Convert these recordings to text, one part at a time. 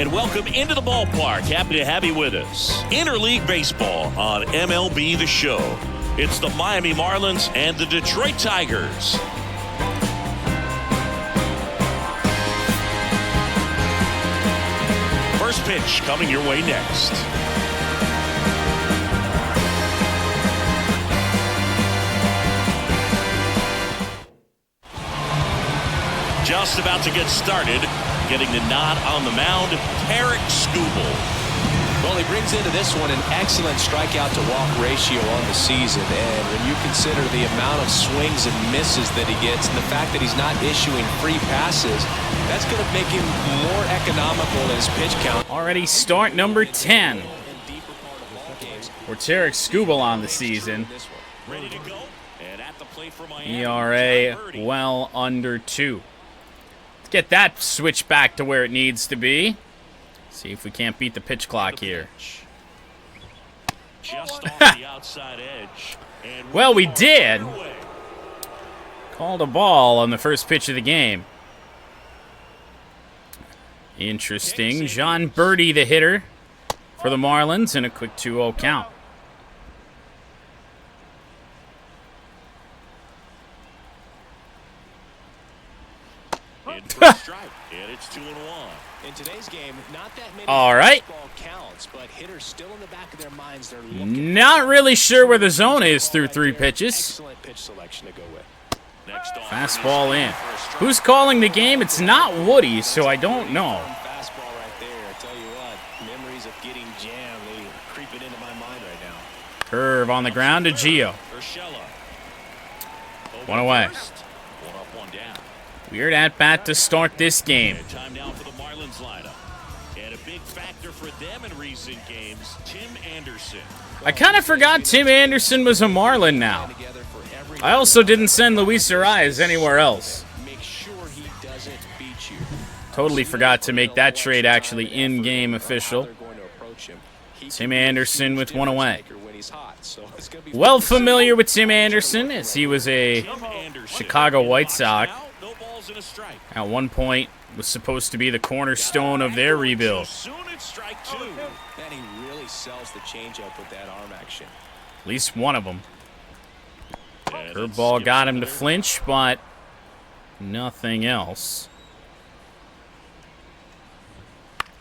and welcome into the ballpark. Happy to have you with us. Interleague Baseball on MLB The Show. It's the Miami Marlins and the Detroit Tigers. First pitch coming your way next. Just about to get started. Getting the nod on the mound, Tarik Skubal. Well, he brings into this one an excellent strikeout-to-walk ratio on the season. And when you consider the amount of swings and misses that he gets and the fact that he's not issuing free passes, that's going to make him more economical in his pitch count. Already start number 10 for Tarik Skubal on the season. Ready to go. And at the plate for Miami, ERA well under 2. Get that switch back to where it needs to be. See if we can't beat the pitch clock here. Just off the outside edge. Well, we did. Called a ball on the first pitch of the game. Interesting. John Birdie, the hitter for the Marlins, in a quick 2-0 count. And it's 2-1. In today's game, not that many all right. counts, but hitters still in the back of their minds. They're not really sure where the zone is through 3 pitches. Excellent pitch selection to go with. Next fastball in. Who's calling the game? It's not Woody, so I don't know. Fastball right there. I tell you what, memories of getting jammed, they are creeping into my mind right now. Curve on the ground to Gio. 1 away. Weird at-bat to start this game. Time now for the Marlins lineup. And a big factor for them in recent games, Tim Anderson. I kind of forgot Tim Anderson was a Marlin now. I also didn't send Luis Arias anywhere else. Totally forgot to make that trade actually in-game official. Tim Anderson with 1 away. Well familiar with Tim Anderson as he was a Chicago White Sox. At one point, was supposed to be the cornerstone of their rebuild. And he really sells the changeup with that arm action. At least one of them. Curveball got him to flinch, but nothing else.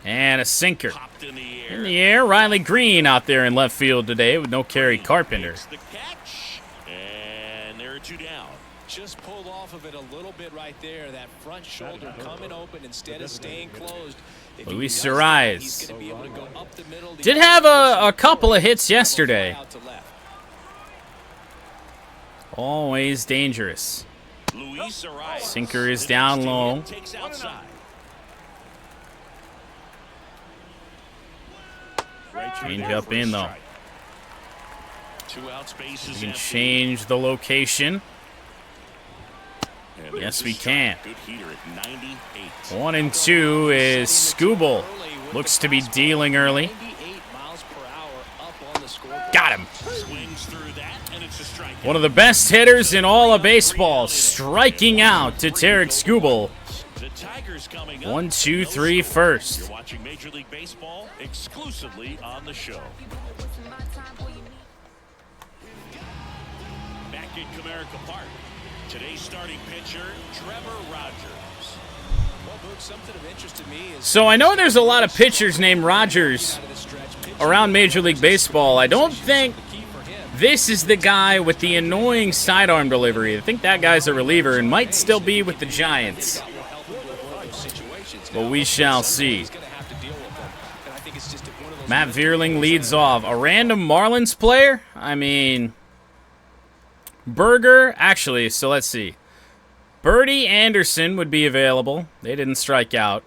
And a sinker. In the air, Riley Green out there in left field today with no Kerry Carpenter. And there are 2 down. Just pulled off of it a little bit right there. That front shoulder coming open instead of staying closed. Luis Arias did have a couple of hits yesterday. Always dangerous. Sinker is down low. Change up in though. We can change the location. Yes, we can. 1 and 2 is Skubal. Looks to be dealing early. Got him. One of the best hitters in all of baseball, striking out to Tarik Skubal. 1, 2, 3 first. You're watching Major League Baseball exclusively on the show. Back at Comerica Park. Today's starting pitcher, Trevor Rogers. Well, something of interest to me is so I know there's a lot of pitchers named Rogers around Major League Baseball. I don't think this is the guy with the annoying sidearm delivery. I think that guy's a reliever and might still be with the Giants. But we shall see. Matt Vierling leads off. A random Marlins player? I mean, Berger, actually, so let's see. Birdie Anderson would be available. They didn't strike out.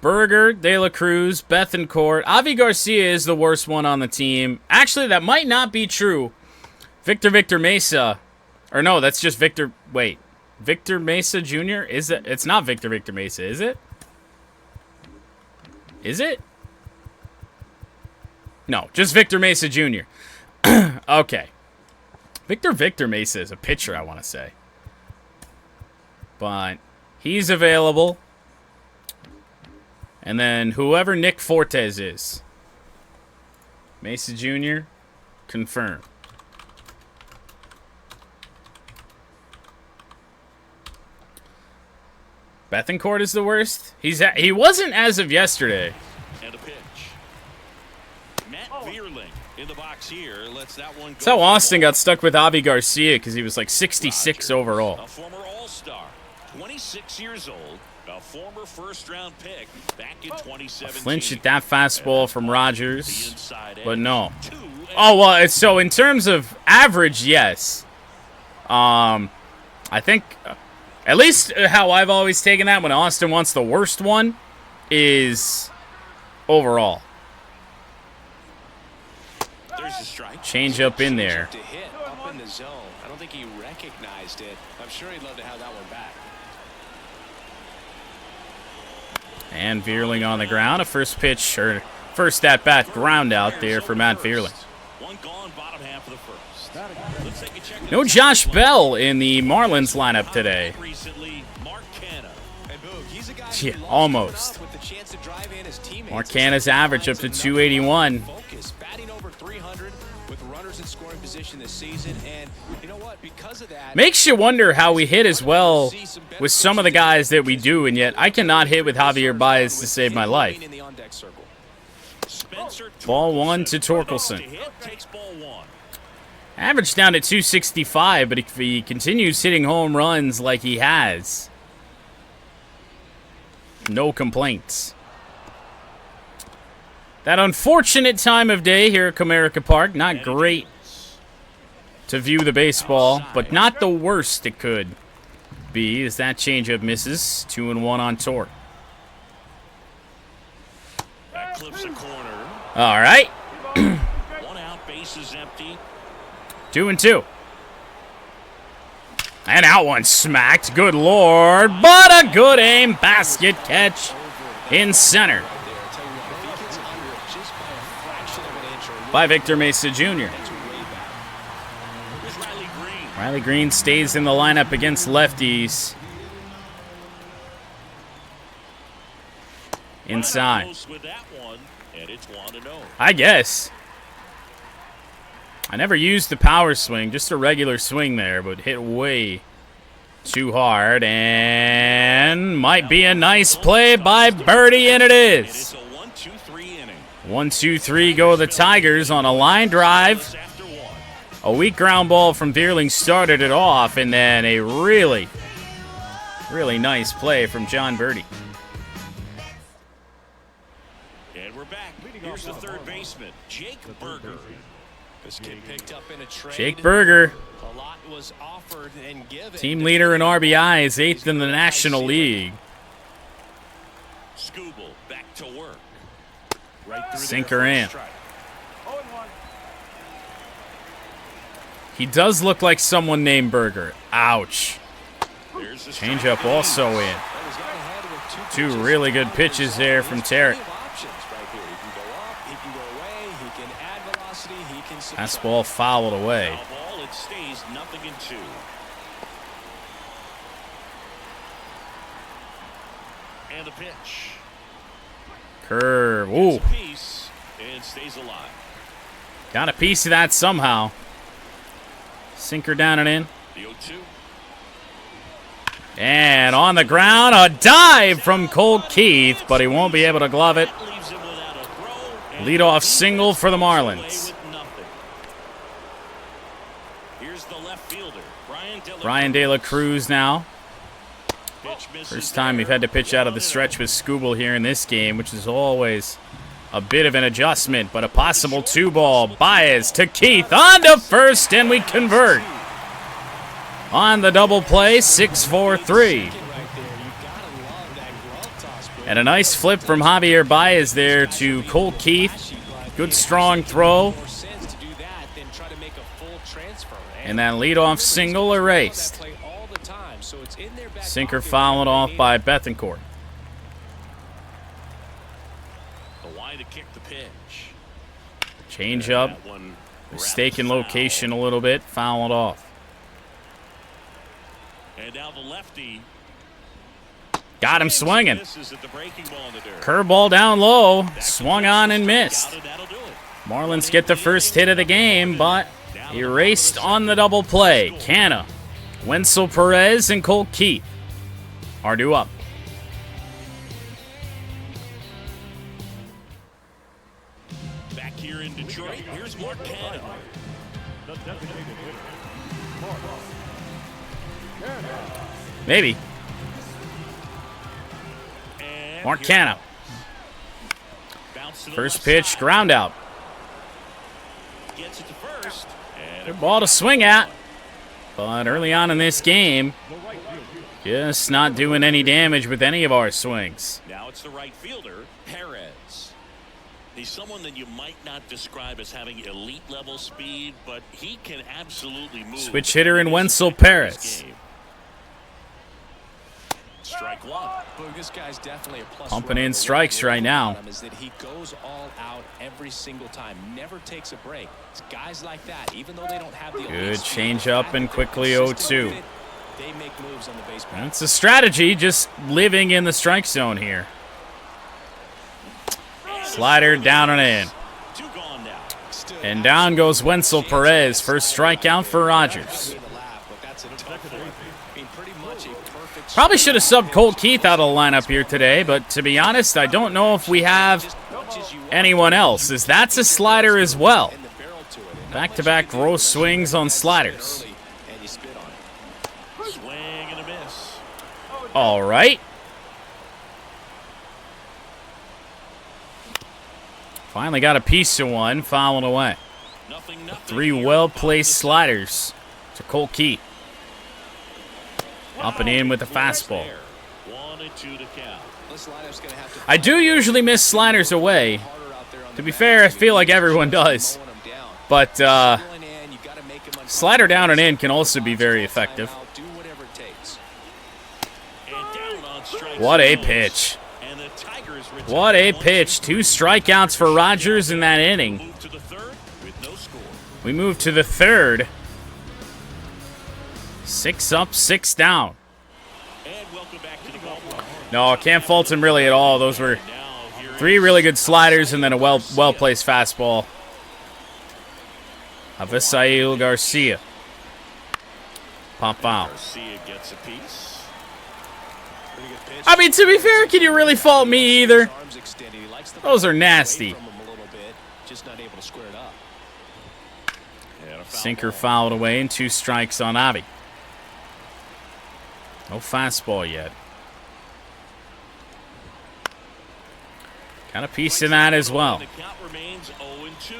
Berger, De La Cruz, Bethancourt. Avi Garcia is the worst one on the team. Actually, that might not be true. Victor Mesa. Or no, that's just Victor. Wait. Victor Mesa Jr.? Is it? It's not Victor Mesa, is it? Is it? No, just Victor Mesa Jr. Okay. Victor Mesa is a pitcher, I want to say. But he's available. And then whoever Nick Fortes is. Mesa Jr., confirm. Bethancourt is the worst? He wasn't as of yesterday. And a pitch. Matt Vierling in the box here. Lets that one go. That's how Austin got stuck with Avi Garcia, because he was like 66 overall. A former All-Star, 26 years old, a former first-round pick back in 2017. Flinch at that fastball from Rogers, but no. Oh, well, so in terms of average, yes. I think, at least how I've always taken that when Austin wants the worst one is overall. There's a strike. Change up in there. To hit up in the zone. I don't think he recognized it. I'm sure he'd love to have that one back. And Vierling on the ground. A first pitch, or first at-bat ground out there for Matt Vierling. One gone, bottom half of the first. Let's take a check. No Josh Bell in the Marlins lineup today. Recently, Mark Canha. Yeah, almost. Mark Canha's average up to 281. Batting over 300 with runners in scoring position this season, and you know what? Because of that, Makes you wonder how we hit as well with some of the guys that we do, and yet I cannot hit with Javier Baez to save my life. Ball one to Torkelson. Average down at 265, but if he continues hitting home runs like he has, no complaints. That unfortunate time of day here at Comerica Park. Not great to view the baseball, but not the worst it could be as that changeup misses. 2-1 on Torque. That clips a corner. All right. One out, base is empty. 2-2. And out one smacked. Good Lord. But a good aim. Basket catch in center by Victor Mesa Jr. Riley Green stays in the lineup against lefties. Inside. I guess. I never used the power swing, just a regular swing there, but hit way too hard. And might be a nice play by Birdie, and it is. 1-2-3 go the Tigers on a line drive. A weak ground ball from Vierling started it off, and then a really, really nice play from John Birdie. And we're back. Here's the third baseman, Jake Berger. This kid picked up in a trade. Jake Berger, A lot was offered and given. team leader in RBIs, 8th in the National League. Scooble back to work. Right through Sinker in. He does look like someone named Berger. Ouch. Changeup also in. Two really good pitches there from Tarek. Fastball fouled away. It stays 0-2. And the pitch. Curve. Ooh. Piece and stays alive. Got a piece of that somehow. Sinker down and in. The 0-2. And on the ground, a dive from Colt Keith, but he won't be able to glove it. Leadoff single for the Marlins. Brian De La Cruz now. First time we've had to pitch out of the stretch with Scooble here in this game, which is always a bit of an adjustment, but a possible 2-ball. Baez to Keith on to first, and we convert. On the double play, 6-4-3. And a nice flip from Javier Baez there to Colt Keith. Good strong throw. And that leadoff single erased. Sinker fouled off by Bethancourt. Change up. Mistaken location a little bit. Fouled off. And now the lefty. Got him swinging. Curveball down low. Swung on and missed. Marlins get the first hit of the game, but erased on the double play. Canna, Wenzel Perez, and Colt Keith are due up. Back here in Detroit, here's Mark Canna. Maybe. Mark Canna. First pitch, ground out. Good ball to swing at. But early on in this game, just not doing any damage with any of our swings. Now it's the right fielder, Perez. He's someone that you might not describe as having elite level speed, but he can absolutely move. Switch hitter in Wenzel Perez. Strike one. This guy's definitely a plus. Pumping in strikes right now. Is that he goes all out every single time, never takes a break. It's guys like that, even though they don't have the good change up and quickly 0-2. They make moves on the base path. That's a strategy, just living in the strike zone here. Slider down and in. And down goes Wenzel Perez. First strikeout for Rogers. Probably should have subbed Colt Keith out of the lineup here today, but to be honest, I don't know if we have anyone else, as that's a slider as well. Back-to-back gross swings on sliders. All right. Finally got a piece of one, fouling away. 3 well-placed sliders to Colt Keith. Up and in with the fastball. I do usually miss sliders away. To be fair, I feel like everyone does. But slider down and in can also be very effective. What a pitch. What a pitch. 2 strikeouts for Rogers in that inning. We move to the third. 6 up, 6 down. No, I can't fault him really at all. Those were 3 really good sliders and then a well-placed fastball. Avisail Garcia. Pop out. I mean, to be fair, can you really fault me either? Those are nasty. Sinker fouled away and 2 strikes on Avi. No fastball yet. Got a piece in that as well. The count remains 0-2.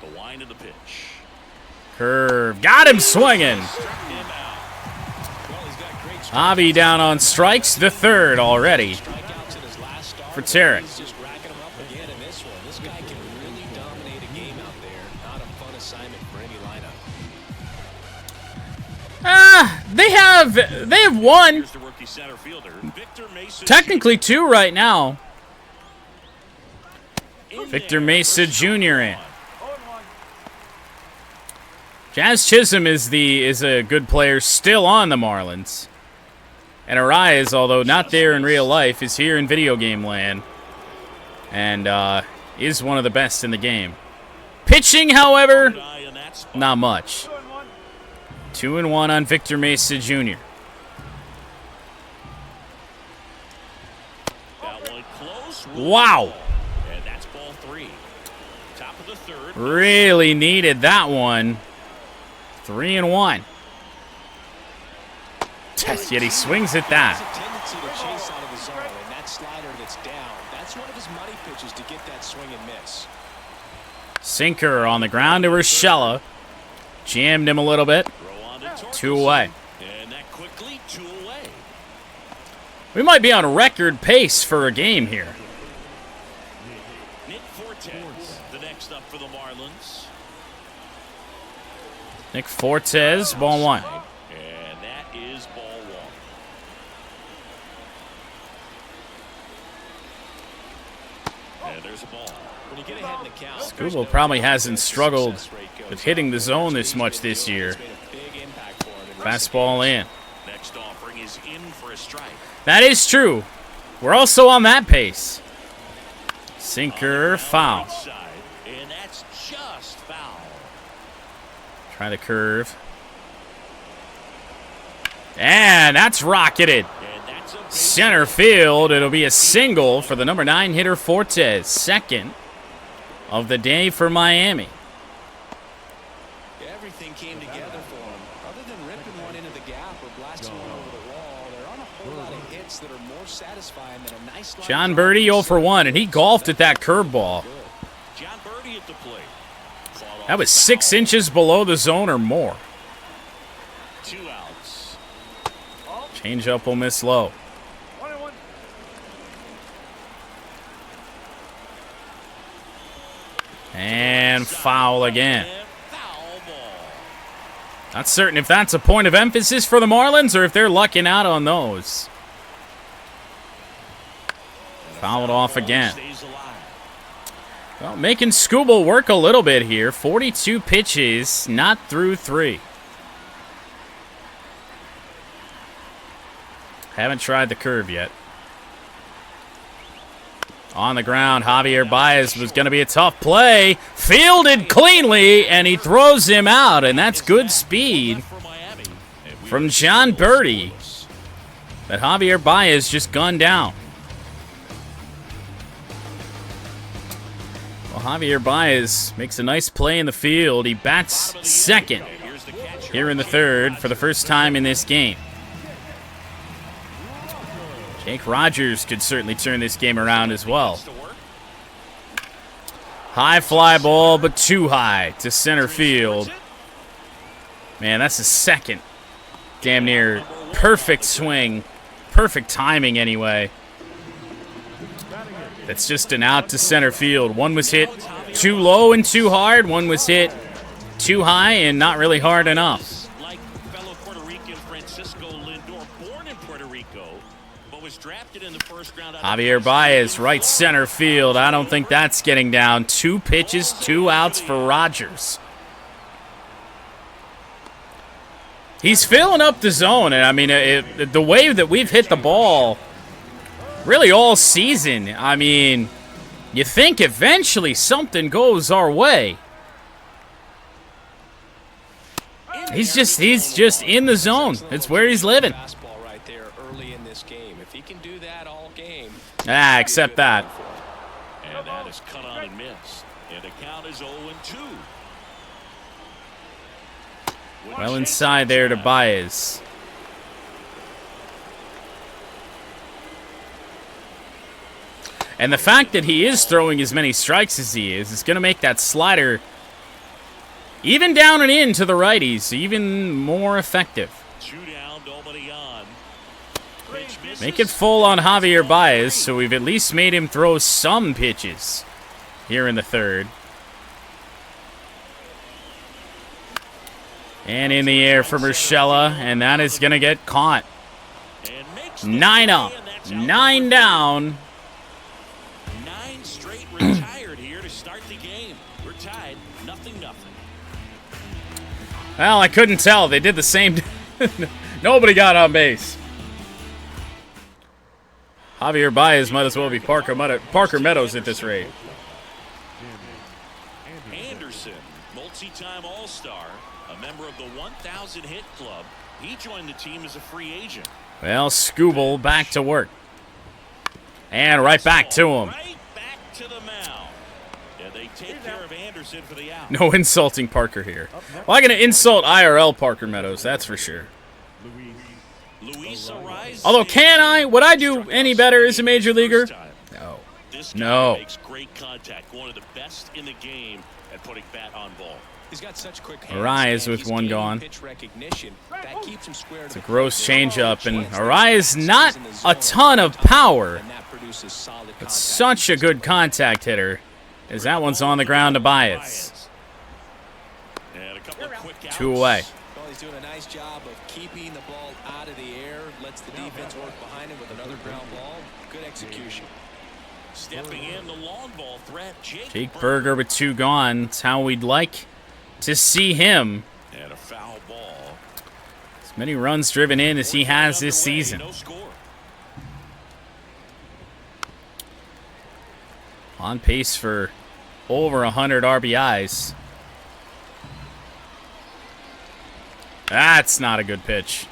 The wind of the pitch. Curve. Got him swinging. Avi down on strikes. The third already for Tarek. They have 1. Technically 2 right now. Victor Mesa Jr. in. Jazz Chisholm is a good player still on the Marlins. And Arias, although not there in real life, is here in video game land. And is one of the best in the game. Pitching, however, not much. 2-1 on Victor Mesa Jr. Wow. And that's ball 3. Top of the third. Really needed that one. 3-1. Yet he swings at that. Sinker on the ground to Urshela. Jammed him a little bit. 2 away. And that quickly 2 away. We might be on record pace for a game here. Nick Fortes, the next up for the Marlins. Nick Fortes, ball 1. And that is ball 1. And there's a ball. When you get ahead in the count, Scooble probably hasn't struggled with hitting the zone this much this year. Fastball in. Now is in for a strike. That is true. We're also on that pace. Sinker, foul. And that's just foul. Try the curve. And that's rocketed. Center field. It'll be a single for the number 9 hitter Fortes. Second of the day for Miami. Everything came together for him. Other than ripping one into the gap or blasting one over the wall, there aren't a whole lot of hits that are more satisfying than a nice line. John Birdie 0 for 1, and he golfed at that curveball. John Birdie at the plate. That was 6 inches below the zone or more. 2 outs. Changeup will miss low. And foul again. Not certain if that's a point of emphasis for the Marlins or if they're lucking out on those. Fouled off again. Well, making Skubal work a little bit here. 42 pitches, not through 3. Haven't tried the curve yet. On the ground, Javier Baez was going to be a tough play. Fielded cleanly, and he throws him out, and that's good speed from John Birdie. But Javier Baez just gunned down. Well, Javier Baez makes a nice play in the field. He bats second here in the third for the first time in this game. Jake Rogers could certainly turn this game around as well. High fly ball, but too high to center field. Man, that's the second. Damn near perfect swing. Perfect timing anyway. That's just an out to center field. One was hit too low and too hard. One was hit too high and not really hard enough. Javier Baez, right center field. I don't think that's getting down. 2 pitches, 2 outs for Rogers. He's filling up the zone, and I mean, the way that we've hit the ball really all season, I mean, you think eventually something goes our way. He's just in the zone. It's where he's living. Ah, accept that. And that is cut on and missed. And the count is 0-2. Well inside there to Baez. And the fact that he is throwing as many strikes as he is going to make that slider, even down and in to the righties, even more effective. 2 down, nobody on. Make it full on Javier Baez, so we've at least made him throw some pitches here in the third. And in the air from Urshela, and that is going to get caught. 9 up, 9 down. 9 straight retired here to start the game. We're tied, 0-0. Well, I couldn't tell. They did the same. Nobody got on base. Javier Baez might as well be Parker Meadows at this rate. Anderson, multi-time All-Star, a member of the 1,000 hit club. He joined the team as a free agent. Well, Skubal back to work. And right back to him. Right back to the mound. Yeah, they take care of Anderson for the out. No insulting Parker here. Well, I'm going to insult IRL Parker Meadows, that's for sure. Although, can I? Would I do any better as a major leaguer? No. No. Makes great contact. One of the best in the game at putting bat on ball. He's got such quick hands. Arias with one gone. Pitch recognition. That keeps him square. It's a gross changeup, and Arias not a ton of power, but such a good contact hitter, as that one's on the ground to Baez. 2 away. Well, he's doing a nice job of keeping the ball out of the air. Lets the defense work behind him with another ground ball. Good execution. Stepping in the long ball threat, Jake Burger with 2 gone. It's how we'd like to see him. And a foul ball. As many runs driven in as he has this season. On pace for over 100 RBIs. That's not a good pitch.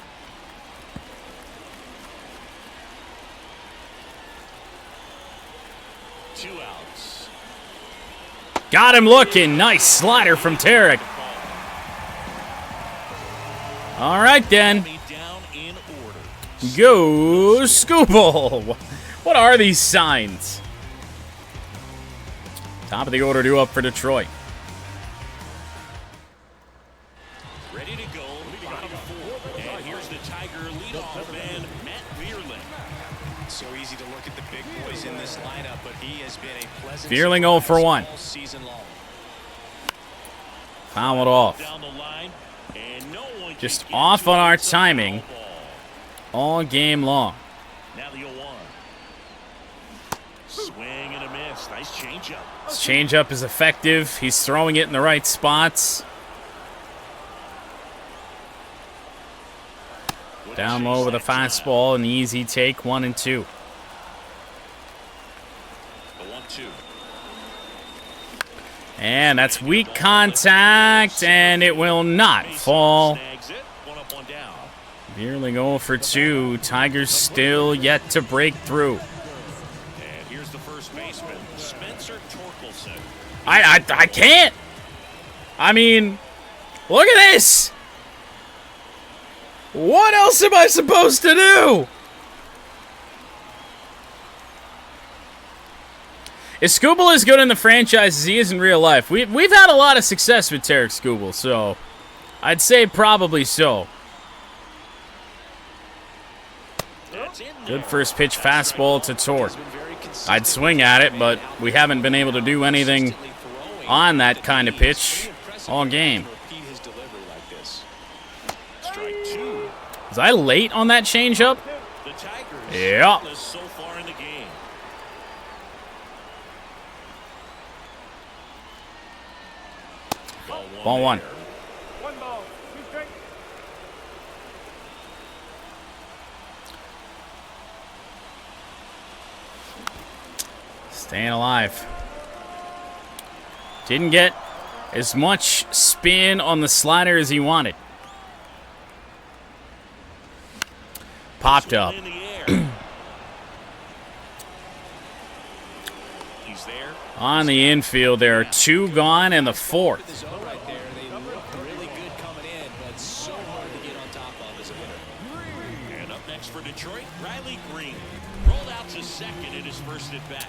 Got him looking. Nice slider from Tarek. All right, then. Go, Scooble. What are these signs? Top of the order due up for Detroit. Ready to go. And here's the Tiger leadoff man, Matt Vierling. So easy to look at the big boys in this lineup, but he has been a pleasant Vierling 0 for 1. all season long. Fouled off. Down the line, and no one Just can off get on to our it. It's a timing foul ball. all game long. Now the 0-1. Swing and a miss. Nice changeup. His changeup is effective. He's throwing it in the right spots. Down low with a fastball, an easy take, 1 and 2. The 1-2. And that's weak contact, and it will not fall. Snags it. 1 up, 1 down. Vierling 0 for 2. Tigers still yet to break through. And here's the first baseman, Spencer Torkelson. I can't. I mean, look at this. What else am I supposed to do? If Scooble is good in the franchise as he is in real life, we've had a lot of success with Tarek Scooble, so I'd say probably so. Good first pitch fastball to Torque. I'd swing at it, but we haven't been able to do anything on that kind of pitch all game. Was I late on that changeup? The Tigers Yeah. scoreless so far in the game. Ball 1. Staying alive. Didn't get as much spin on the slider as he wanted. Popped up. In the air. He's there. On the infield, there are 2 gone and the 4th. Right there, they look really good coming in, but so hard to get on top of as a hitter. And up next for Detroit, Riley Green. Rolled out to second in his first at bat.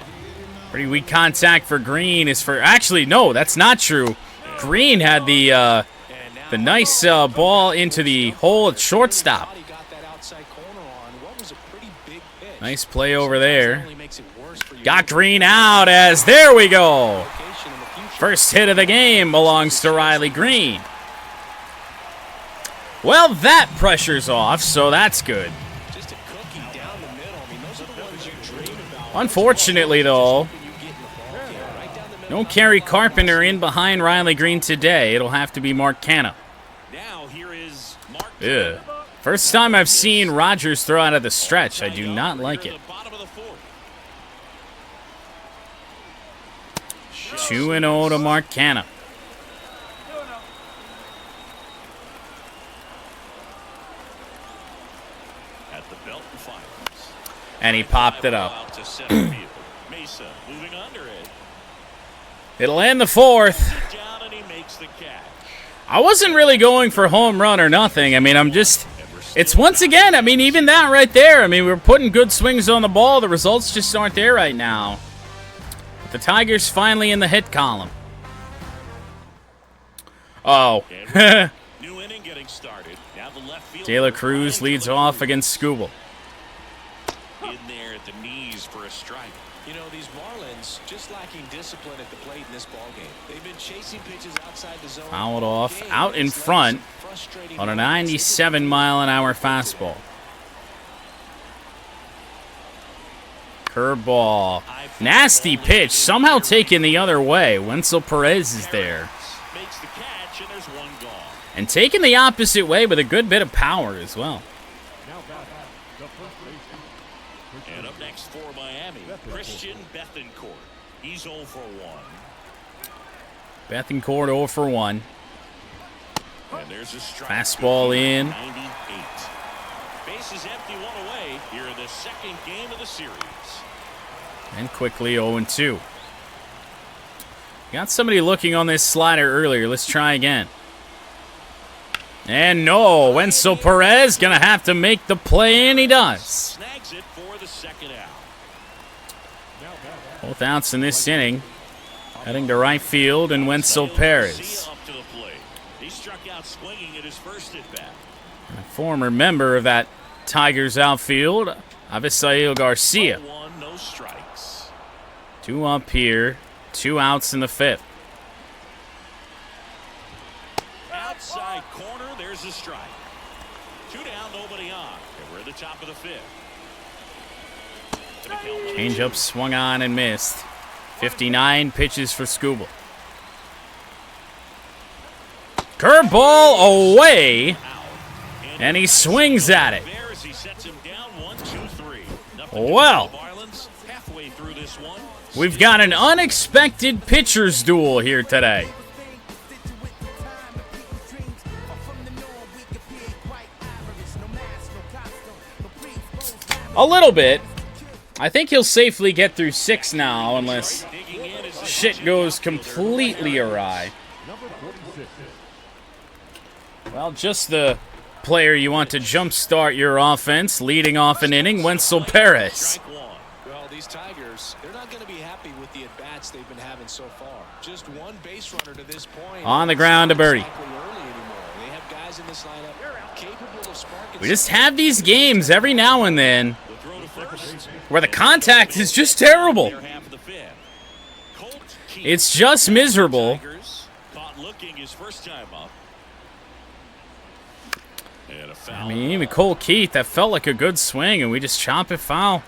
Pretty weak contact for Green. Actually, no, that's not true. Green had the nice ball into the hole at shortstop. Nice play over there. Got Green out as there we go. First hit of the game belongs to Riley Green. Well, that pressure's off, so that's good. Unfortunately, though, no Kerry Carpenter in behind Riley Green today. It'll have to be Mark Canha. Now here is Mark. Ugh. First time I've seen Rogers throw out of the stretch. I do not like it. 2-0 to Mark Canha. At the belt and finals. And he popped it up. Out to center field. Mesa moving under it. It'll end the 4th. Down and he makes the catch. I wasn't really going for home run or nothing. I mean, it's once again, I mean, even that right there. I mean, we're putting good swings on the ball. The results just aren't there right now. But the Tigers finally in the hit column. Oh. New inning getting started. Now the left field. De La Cruz leads off against Scooble. In there at the knees for a strike. You know, these Marlins just lacking discipline at the plate in this ballgame. They've been chasing pitches outside the zone. Fouled off, out in front on a 97-mile-an-hour fastball. Curveball. Nasty pitch, somehow taken the other way. Wenzel Perez is there. Makes the catch and there's one gone. And taking the opposite way with a good bit of power as well. And up next for Miami, Christian Bethancourt. He's 0 for 1. Bethancourt 0 for 1. And there's a strike. Fastball in. 98. Bases empty, one away here in the second game of the series. And quickly 0-2. Got somebody looking on this slider earlier. Let's try again. And no, Wenzel Perez gonna have to make the play, and he does. Snags it for the second out. Both outs in this inning. Heading to right field, and Wenzel Perez, Up to the plate. He struck out swinging at his first at bat. a former member of that Tigers outfield, Avisail Garcia. 1, no strikes. 2 up here, 2 outs in the 5th. Outside corner, there's a strike. 2 down, nobody on. And we're at the top of the 5th. Changeup swung on and missed. 59 pitches for Skubal. Curveball away, and he swings at it. Well, we've got an unexpected pitcher's duel here today. A little bit. I think he'll safely get through 6 now, unless shit goes completely awry. Well, just the player you want to jumpstart your offense, leading off an inning, Wenzel Perez. Well, these Tigers, they're not going to be happy with the at-bats they've been having so far. Just one base runner to this point. On the ground to Birdie. They have guys in this lineup capable of sparking. We just have these games every now and then where the contact is just terrible. It's just miserable. I mean, even Cole Keith, that felt like a good swing, and we just chomp it foul.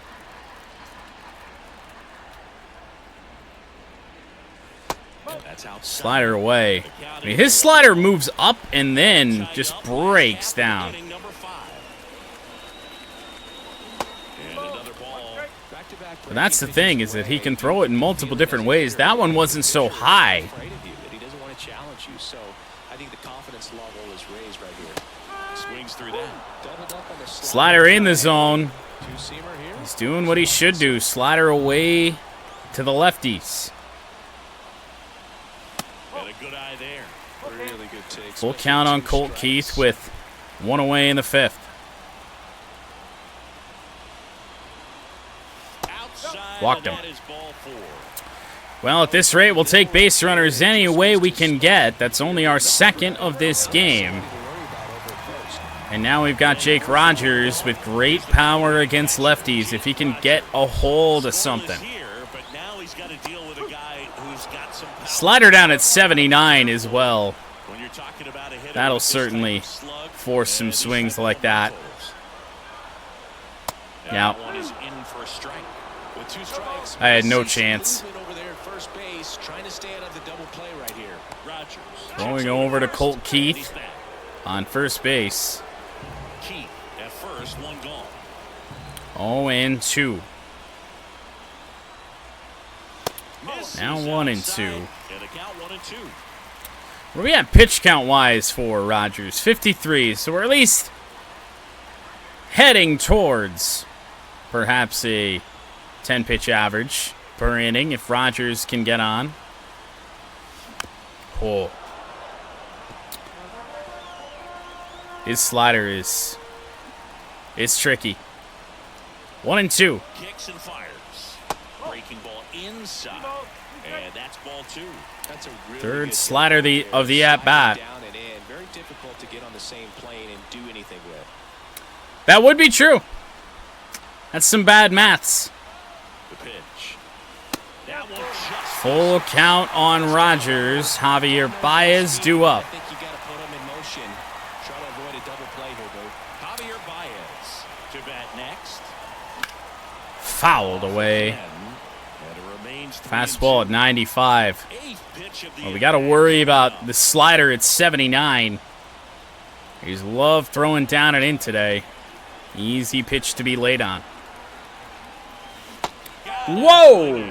Slider away. I mean, his slider moves up and then just breaks down. But that's the thing, is that he can throw it in multiple different ways. That one wasn't so high. He doesn't want to challenge you, so I think the confidence level is raised right here. Swings through that. Slider in the zone. He's doing what he should do. Slider away to the lefties. Full count on Colt Keith with 1 away in the 5th. Walked him. Well, at this rate, we'll take base runners any way we can get. That's only our 2nd of this game. And now we've got Jake Rogers with great power against lefties. If he can get a hold of something. Slider down at 79 as well. That'll certainly force some swings like that. Yeah. I had no chance. Going over to Colt Keith on first base. 0-2. Now 1-2. Where we at pitch count wise for Rogers? 53. So we're at least heading towards perhaps a 10 pitch average per inning if Rogers can get on. Oh. His slider is tricky. 1-2. Kicks and fires. Breaking ball inside. And that's ball 2. That's a really third slider of the at bat. Very difficult to get on the same plane and do anything with. That would be true. That's some bad maths. The pitch. That one just Full count on Rogers. Javier Baez due up. I think you got to put him in motion. Try to avoid a double play here, Boo. Javier Baez to bat next. Fouled away. Fastball at 95. 8th pitch Well, we got to worry about the slider at 79. He's loved throwing down and in today. Easy pitch to be laid on. Whoa!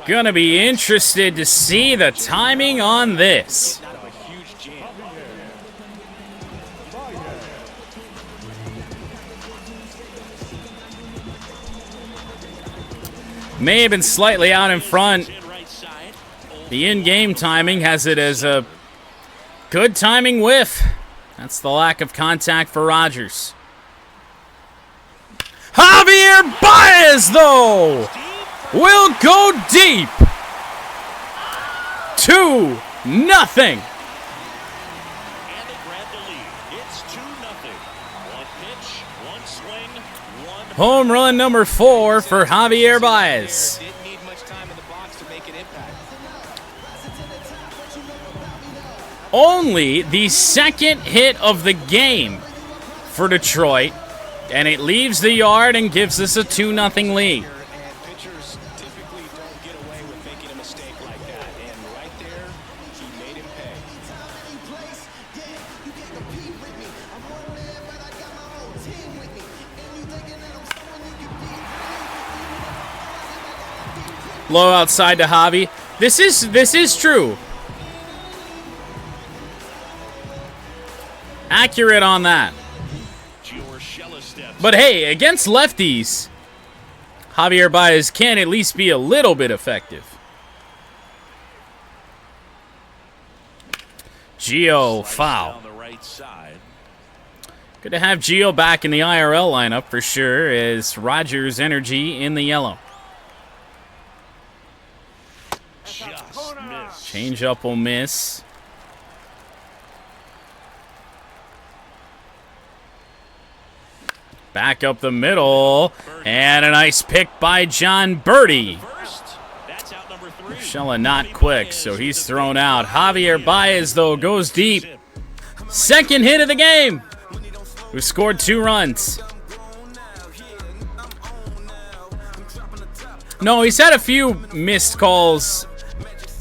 Gonna be interested to see the timing on this. May have been slightly out in front. The in-game timing has it as a good timing whiff. That's the lack of contact for Rogers. Javier Baez, though, will go deep. 2-0. Home run number 4 for Javier Baez. Only the second hit of the game for Detroit, and it leaves the yard and gives us a 2-0 lead. Pitchers typically don't get away with making a mistake like that, and right there, he made him pay. Low outside to Javi. This is true. Accurate on that. But hey, against lefties, Javier Baez can at least be a little bit effective. Gio foul. Good to have Gio back in the IRL lineup for sure, as Rogers' energy in the yellow. Changeup will miss. Back up the middle, and a nice pick by John Birdie. Urshela not quick, so he's thrown out. Javier Baez, though, goes deep. Second hit of the game. Who scored 2 runs. No, he's had a few missed calls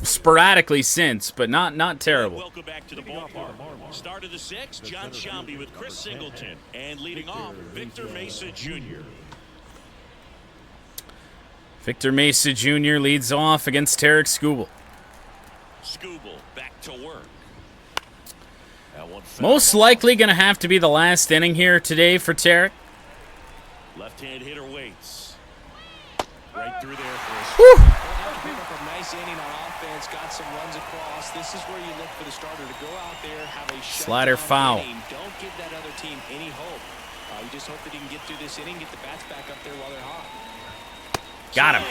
sporadically since, but not terrible. Welcome back to the ballpark. Start of the 6th, John Shambi with Chris Singleton, and leading off, Victor Mesa Jr. Victor Mesa Jr. leads off against Tarek Skubal. Skubal back to work. Most likely going to have to be the last inning here today for Tarek. Left-hand hitter waits. Right through there for a Nice inning on offense, got some runs across. This is where you look for the starter to go out there, have a slider foul. Inning. Don't give that other team any hope. You just hope that he can get through this inning, get the bats back up there while they're hot. Got him.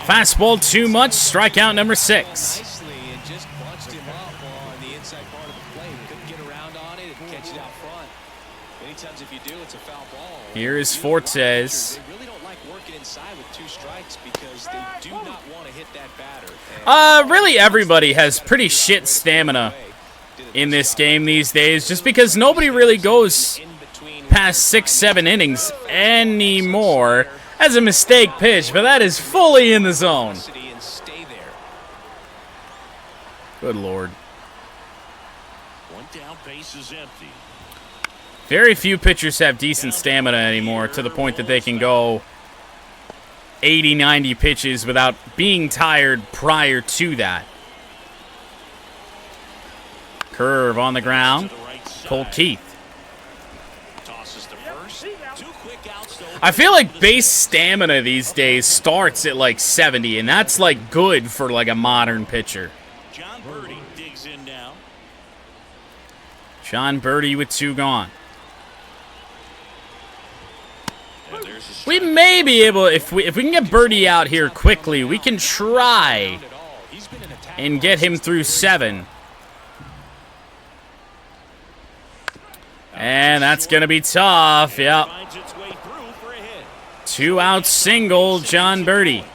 Fastball too much. Strikeout number 6. Nicely, and just bunched him up on the inside part of the plate. Couldn't get around on it and catch it out front. Many times if you do, it's a foul ball. Here is Fortes. They really don't like working inside with 2 strikes because they do not want to hit that batter. Really everybody has pretty shit stamina in this game these days, just because nobody really goes past 6-7 innings anymore. As a mistake pitch, but that is fully in the zone. Good Lord. one down, base is empty. Very few pitchers have decent stamina anymore, to the point that they can go 80, 90 pitches without being tired prior to that. Curve on the ground. Cole Keith. I feel like base stamina these days starts at like 70, and that's like good for like a modern pitcher. John Birdie digs in now. John Birdie with 2 gone. We may be able, if we can get Birdie out here quickly, we can try and get him through 7. And that's going to be tough. Yep. 2-out single, John Birdie.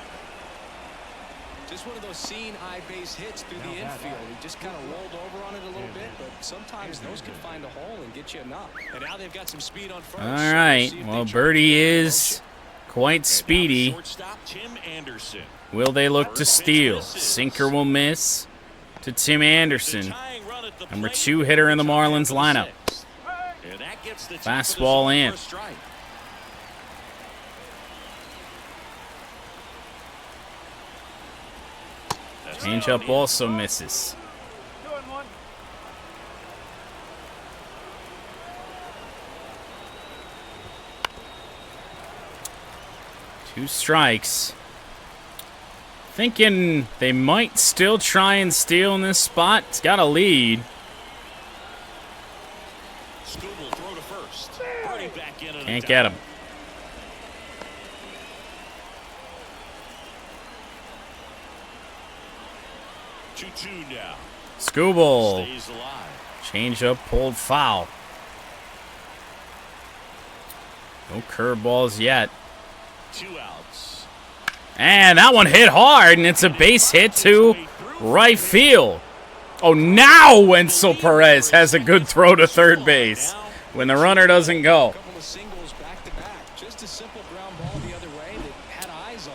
Just one of those seeing eye base hits through the infield. He just kind of rolled over on it a little bit, but sometimes those can find a hole and get you a knock. And now they've got some speed on first. All right. Well, Birdie is quite speedy. Shortstop Tim Anderson. Will they look to steal? Sinker will miss to Tim Anderson. Number 2 hitter in the Marlins lineup. Fastball in. Changeup also misses. Two strikes. Thinking they might still try and steal in this spot. It's got a lead. Can't get him. Scooble. Changeup pulled foul. No curveballs yet. 2 outs. And that one hit hard, and it's a base hit to right field. Oh, now Wenzel Perez has a good throw to third base when the runner doesn't go.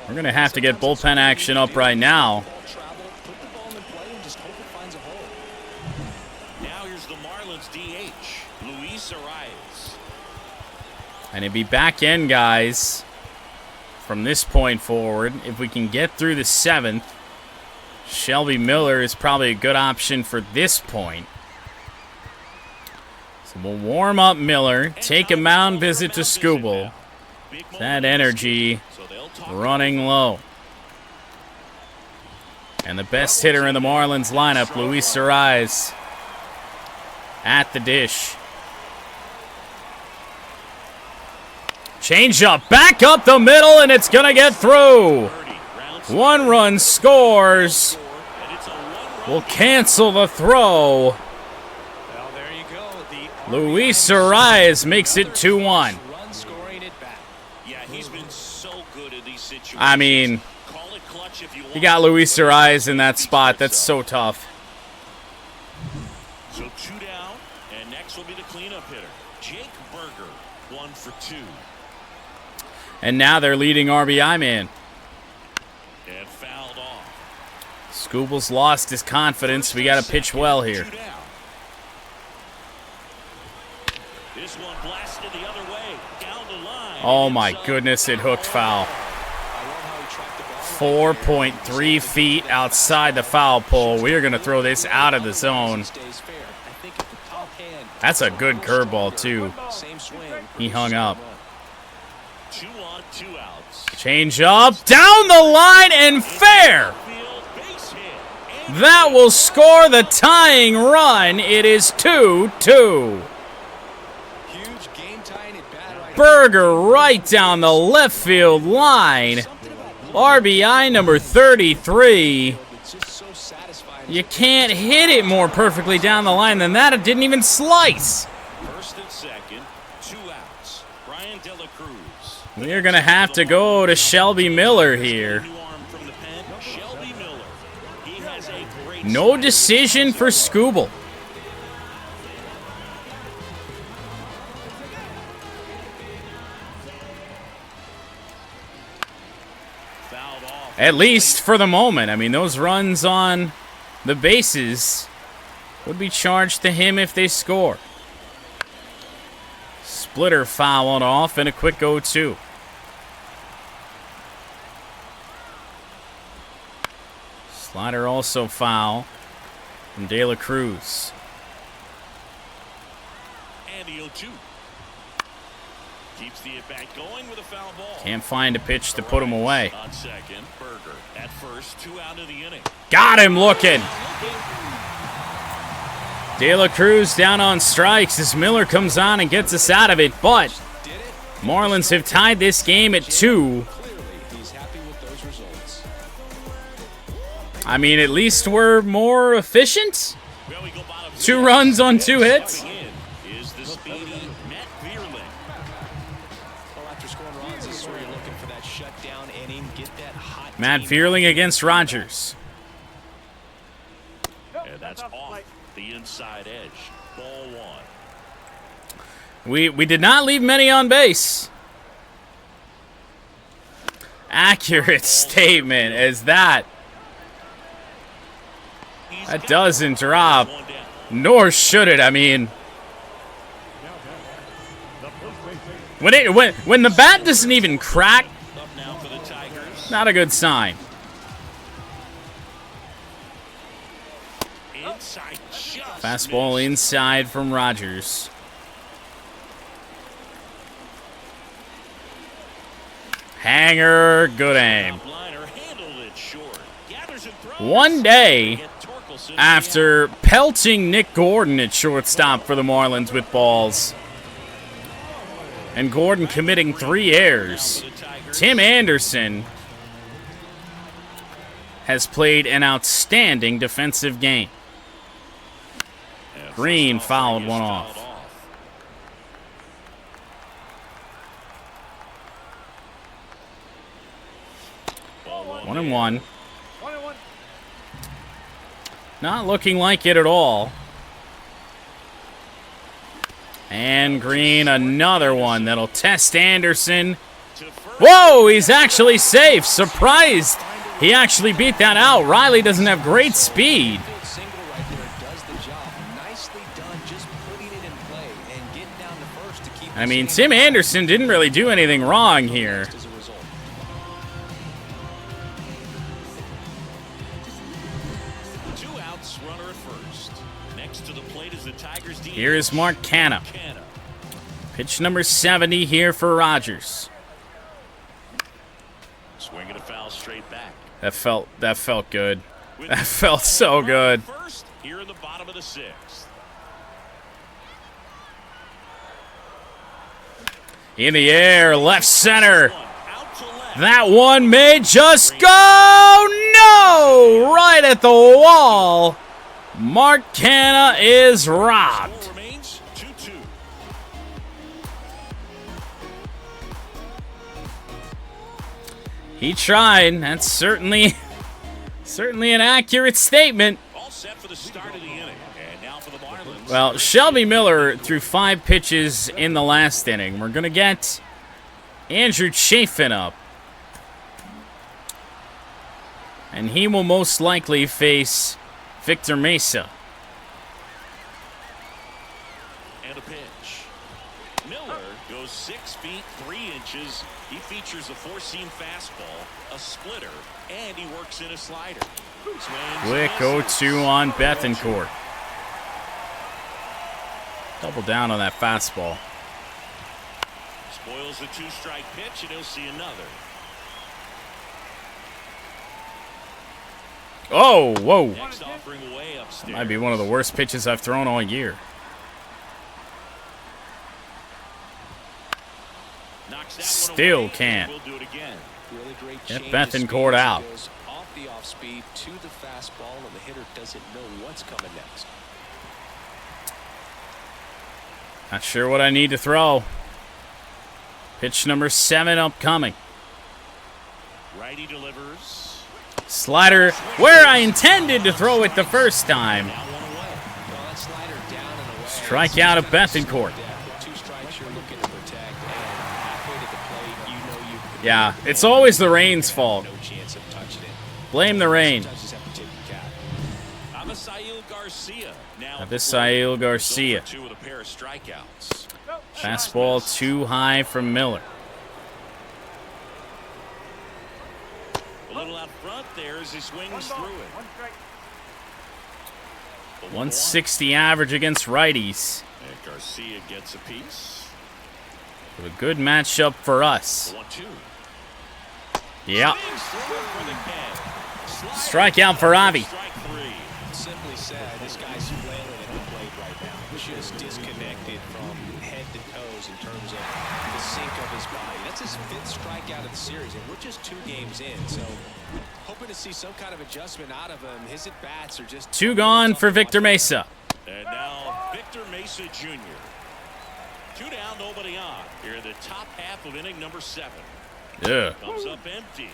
We're going to have to get bullpen action up right now. Now here's the Marlins DH, Luis Arias. And it'd be back in, guys, from this point forward. If we can get through the 7th, Shelby Miller is probably a good option for this point. So we'll warm up Miller, take a mound visit to Scooble. That energy running low. And the best hitter in the Marlins lineup, Luis Arias, at the dish. Changeup back up the middle, and it's going to get through. 1 run scores. Will cancel the throw. Luis Arias makes it 2-1. I mean, you got Luis Arias in that spot. That's so tough. So 2 down, and next will be the cleanup hitter, Jake Berger, 1 for 2. And now they're leading RBI man. And fouled off. Scooble's lost his confidence. We got to pitch well here. This one blasted the other way, down the line. Oh my goodness, it hooked foul. 4.3 feet outside the foul pole. We are going to throw this out of the zone. That's a good curveball, too. He hung up. 2 on, 2 outs. Change up, down the line, and fair. That will score the tying run. It is 2-2. Berger right down the left field line. RBI number 33. You can't hit it more perfectly down the line than that. It didn't even slice. First and second, 2 outs. Brian De La Cruz. We're going to have to go to Shelby Miller here. No decision for Scooble. At least for the moment. I mean, those runs on the bases would be charged to him if they score. Splitter fouling off and a quick 0-2. Slider also foul from De La Cruz. And the 0-2. Keeps the at-bat going with a foul ball. Can't find a pitch to put him away. On second, Berger at first, 2 out of the inning. Got him looking. De La Cruz down on strikes as Miller comes on and gets us out of it, but Marlins have tied this game at 2. I mean, at least we're more efficient. 2 runs on 2 hits. Matt Vierling against Rogers. And that's off the inside edge. Ball 1. We did not leave many on base. accurate statement as that doesn't drop, nor should it. I mean, when the bat doesn't even crack, not a good sign. Fastball inside from Rogers. Hanger, good aim. One day after pelting Nick Gordon at shortstop for the Marlins with balls, and Gordon committing 3 errors, Tim Anderson has played an outstanding defensive game. Green fouled one off. One and one. Not looking like it at all. And Green, another one that'll test Anderson. Whoa, he's actually safe. Surprised he actually beat that out. Riley doesn't have great speed. I mean, Tim Anderson didn't really do anything wrong here. Here is Mark Canha. Pitch number 70 here for Rogers. Swinging a foul straight back. That felt good. That felt so good. First, here in the bottom of the 6th. In the air, left center. That one may just go. No! Right at the wall. Mark Canha is robbed. He tried. That's certainly an accurate statement. All set for the start of the inning. And now for the Marlins. Well, Shelby Miller threw 5 pitches in the last inning. We're going to get Andrew Chafin up. And he will most likely face Victor Mesa. And a pitch. Miller goes 6 feet 3 inches. He features a 4-seam fastball, a splitter, and he works in a slider. Quick 0-2 on Bethancourt. Double down on that fastball. Spoils the 2-strike pitch, and he'll see another. Oh, whoa. Next offering way upstairs. Might be one of the worst pitches I've thrown all year. Still can't get Bethancourt out. Off the off speed to the fastball, and the hitter doesn't know what's coming next. Not sure what I need to throw. Pitch number 7 upcoming. Righty delivers. Slider where I intended to throw it the first time. Strikeout of Bethancourt. Yeah, it's always the rain's fault. Blame the rain. Avisail Garcia. Fastball too high from Miller. A little out front there as he swings through it. 160 average against righties. And Garcia gets a piece. A good matchup for us. 1-2. Yeah. Strikeout for Avi. Simply said, this guy's flailing at the plate right now. Just disconnected from head to toes in terms of the sink of his body. That's his 5th strikeout of the series, and we're just 2 games in. So, hoping to see some kind of adjustment out of him. His at-bats are just 2 gone for Victor Mesa. And now Victor Mesa Jr. 2 down, nobody on. Here in the top half of inning number 7. Ugh. Comes up empty.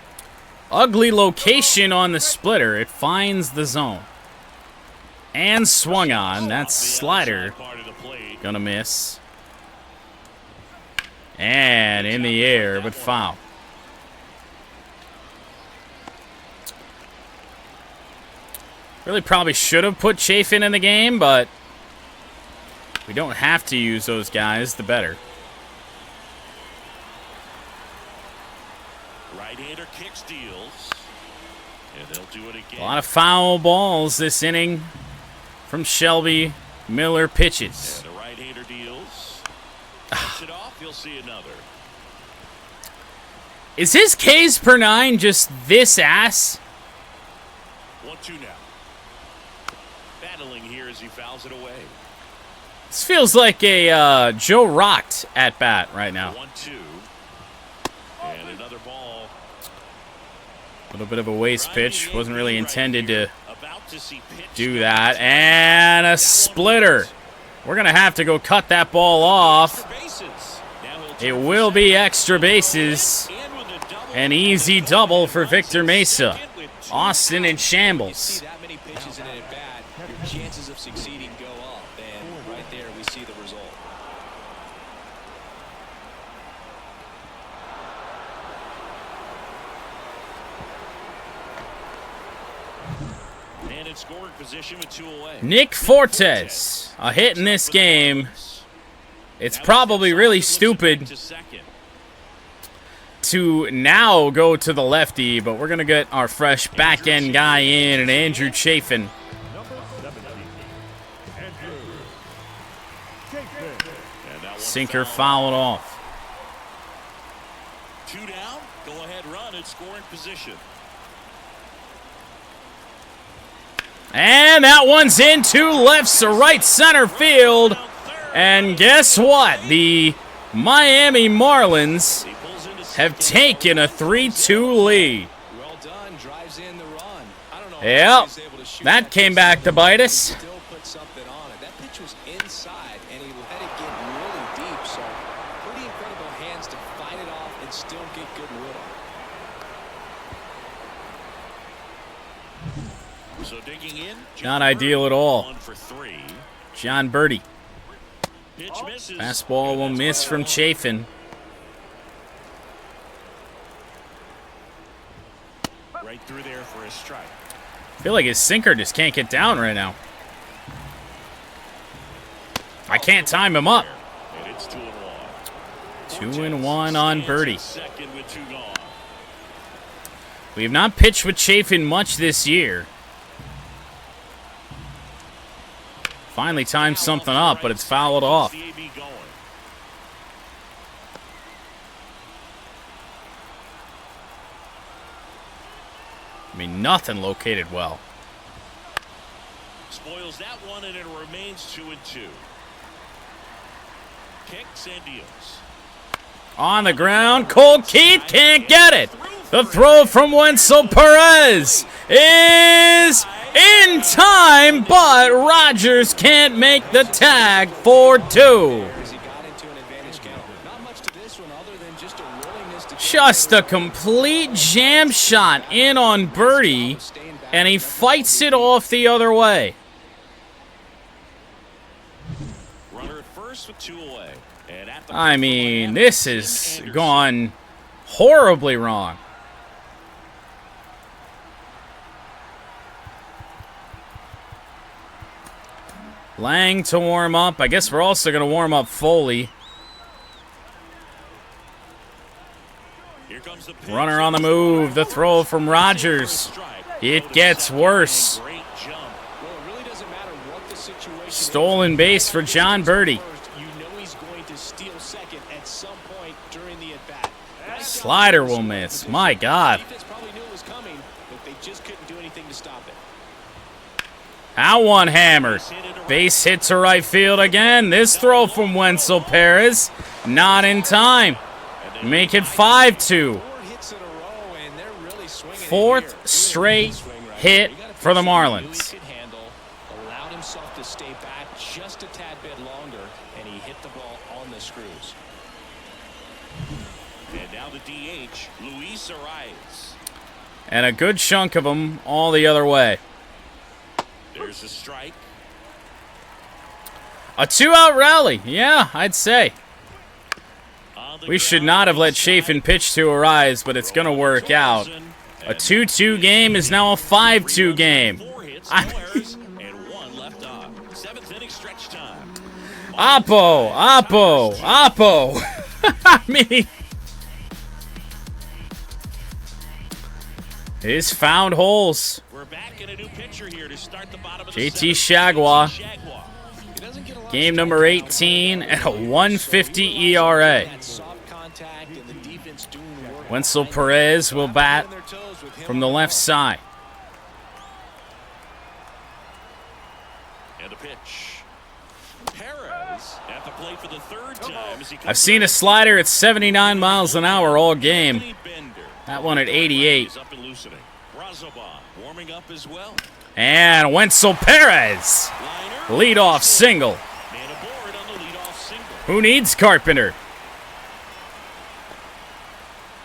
Ugly location on the splitter. It finds the zone. And swung on. That slider gonna miss. And in the air, but foul. Really probably should have put Chafin in the game, but we don't have to use those guys, the better. Right-hander kicks, deals. And they'll do it again. A lot of foul balls this inning from Shelby. Miller pitches. And the right-hander deals. Cuts it off. You'll see another. Is his Ks per 9 just this ass? 1-2 now. Battling here as he fouls it away. This feels like a Joe Rocked at bat right now. 1-2. And another ball. A little bit of a waste pitch. Wasn't really intended to do that. And a splitter. We're going to have to go cut that ball off. It will be extra bases. An easy double for Victor Mesa. Austin in shambles. That many pitches in an at-bat, your chances of succeeding go up. And right there, we see the result. And in scoring position with 2 away. Nick Fortes, a hit in this game. It's probably really stupid to now go to the lefty, but we're going to get our fresh back-end guy in, and Andrew Chafin. Sinker fouled off. 2 down, go-ahead run in scoring position. And that one's into left to right center field. And guess what? The Miami Marlins have taken a 3-2 lead. Well done, drives in the run. I don't know Yep, he's able to shoot that came back to bite us. Still put something on it. That pitch was inside, and he let it get really deep. So pretty incredible hands to fight it off and still get good rhythm. So digging in. Not ideal at all. 1 for 3. John Birdie. Pitch misses. Fastball will miss from Chafin. Right through there for a strike. I feel like his sinker just can't get down right now. I can't time him up. And it's 2-1. 2-1 on Birdie. Second with 2 gone. We have not pitched with Chafin much this year. Finally timed something up, but it's fouled off. I mean, nothing located well. Spoils that one, and it remains 2-2. Kicks and deals. On the ground, Cole Keith can't get it. The throw from Wenzel Perez is in time, but Rogers can't make the tag for 2. Just a complete jam shot in on Birdie, and he fights it off the other way. Runner at first with 2 away. And at the I mean, this has gone horribly wrong. Lang to warm up. I guess we're also going to warm up Foley. Here comes the pitch. Runner on the move. The throw from Rogers. It gets worse. Great jump. Well, it really doesn't matter what the situation Stolen base for John Birdie. you know he's going to steal second at some point during the at-bat. Slider will miss. My God. Defense probably knew it was coming, but they just couldn't do anything to stop it. That one hammered. Base hit to right field again. This throw from Wenzel Perez. Not in time. Make it 5-2. 4 hits in a row, and they're really swinging. Fourth straight hit for the Marlins. Could handle, allowed himself to stay back just a tad bit longer, and he hit the ball on the screws. And now the DH, Luis Arias. And a good chunk of them all the other way. There's a strike. A 2-out rally. Yeah, I'd say. We should not have let Chafin pitch to Arias, but it's going to work out. A 2-2 game is now a 5-2 game. No errors and 1 left on. 7th inning stretch time. Oppo. I mean, he's found holes. We're back in a new pitcher here to start the bottom of the JT 7th. Shagwa. He doesn't get a lot Game of number 18 at a 150 ERA. That soft contact and the defense doing work. Wenzel Perez will bat from the left side. and a pitch. Perez at the plate for the 3rd time as he comes I've seen a slider at 79 miles an hour all game. That one at 88. He's up and loosening. Razobon warming up as well. And Wenzel Perez. Leadoff single. Man aboard on the leadoff single. Who needs Carpenter?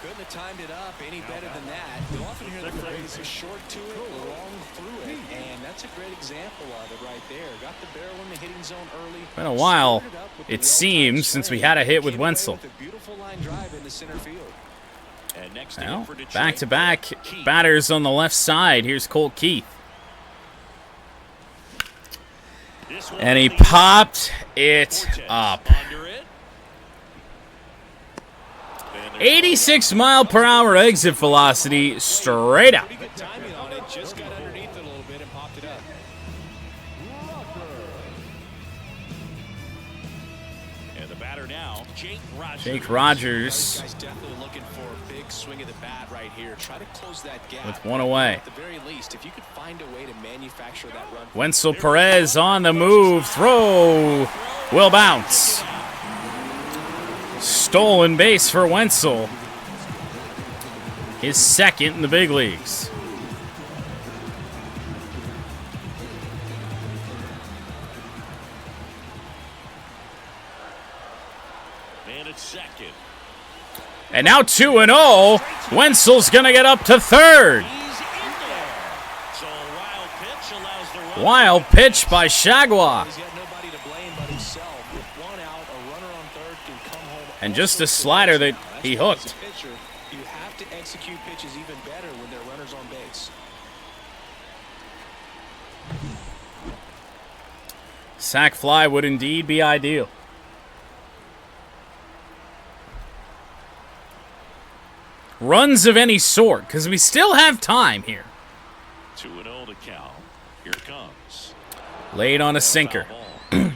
Couldn't have timed it up any better than that. You often hear the phrase short to it, long through it, and that's a great example of it right there. Got the barrel in the hitting zone early. Been a while, it seems, since we had a hit with Wenzel. Beautiful line drive into center field. And next Well, for Detroit, back-to-back Keith. batters on the left side. Here's Colt Keith. This one And he leads popped it Cortez up. under it. And there's 86 mile per hour exit velocity straight up. Pretty good timing on it. Just got underneath it a little bit and popped it up. And the batter now, Jake Rogers. Jake Rogers Guy's definitely looking for a big swing of the bat right here. Try to close that gap. with one away. At the very least, if you could find a way to manufacture that run. Wenzel Perez on the move. Throw will bounce. Stolen base for Wenzel. His 2nd in the big leagues. Man at second. And now 2-0. Wenzel's going to get up to 3rd. He's in there. So a wild pitch allows the run. Wild pitch by Shagwa. He's got nobody to blame but himself. With one out, a runner on 3rd can come home. And just a slider that he hooked. As a pitcher, you have to execute pitches even better when there are runners on base. Sack fly would indeed be ideal. Runs of any sort, because we still have time here. 2-0 to Cal. Here it comes. Laid on a sinker. Foul ball.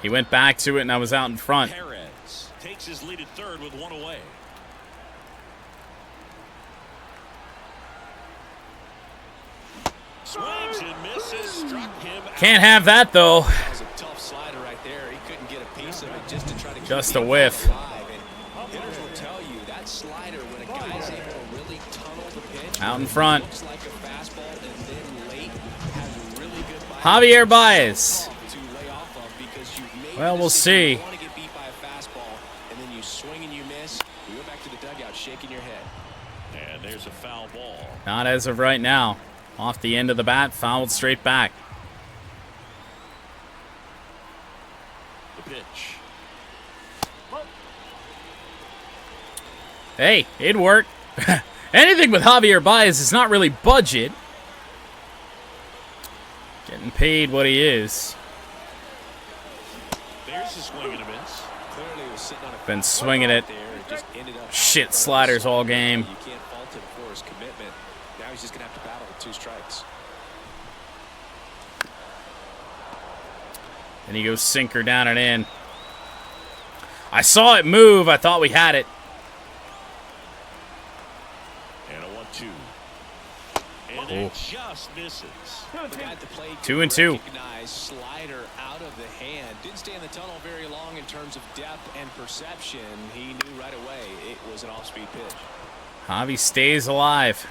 He went back to it, and I was out in front. Perez takes his lead at 3rd with one away. Swings and misses. Struck him out. Can't have that, though. That was a tough slider right there. He couldn't get a piece of it just to try to keep Just the a whiff. alive. And hitters will tell you that slider, when a guy's able to really tunnel the pitch, Out in front. looks like a fastball, and then late has really good bite Javier Baez. to lay off of because you've made Well, the we'll decision see. you want to get beat by a fastball, and then you swing and you miss. You go back to the dugout shaking your head. And there's a foul ball. Not as of right now. Off the end of the bat, fouled straight back. The pitch. Hey, it'd work. Anything with Javier Baez is not really budget. Getting paid what he is. There's a swing and a miss. Clearly he was sitting on a Been fastball swinging right it. there and just ended up Shit out sliders all front. game. You can't fault him for his commitment. Now he's just going to have to battle with 2 strikes. And he goes sinker down and in. I saw it move. I thought we had it. And a 1-2. And Oh. it just misses. The guy at the plate 2-2. recognized slider out of the hand. Didn't stay in the tunnel very long in terms of depth and perception. He knew right away it was an off-speed pitch. Javi stays alive.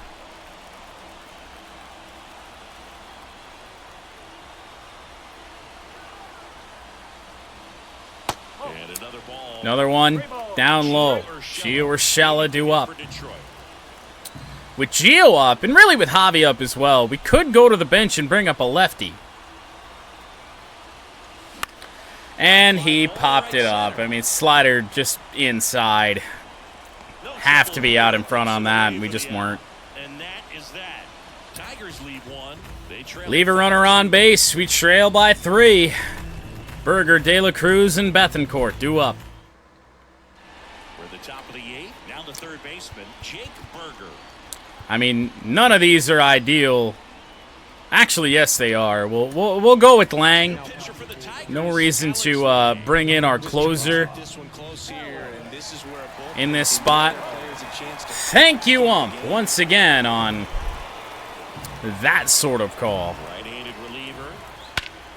And another ball. Another one. Down low. Gio Urshela due up. For Detroit. With Gio up, and really with Javi up as well, we could go to the bench and bring up a lefty. And he popped it up. I mean, slider just inside. Have to be out in front on that, and we just weren't. And that is that. Tigers leave one. They trail Leave a runner on base. We trail by 3. Berger, De La Cruz, and Bethancourt due up. For the top of the 8th, now the third baseman, Jake Berger. I mean, none of these are ideal. Actually, yes, they are. We'll go with Lang. No reason to bring in our closer in this spot. Thank you, Ump, once again on that sort of call. Right-handed reliever.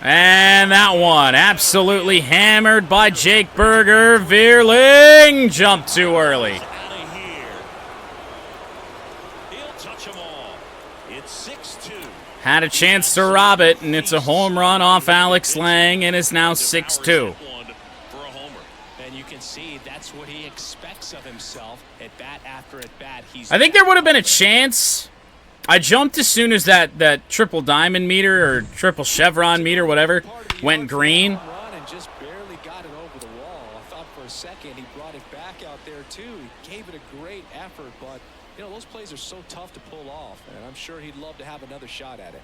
And that one absolutely hammered by Jake Berger. Veerling jumped too early. Out of here. He'll touch them all. It's 6-2. Had a chance to rob it, and it's a home run off Alex Lang, and it's now 6-2. For a homer. And you can see that's what he expects of himself at bat after at bat. I think there would have been a chance. I jumped as soon as that triple diamond meter or triple chevron meter, whatever, went green. And just barely got it over the wall. I thought for a second he brought it back out there too. He gave it a great effort, but you know those plays are so tough to pull off, and I'm sure he'd love to have another shot at it.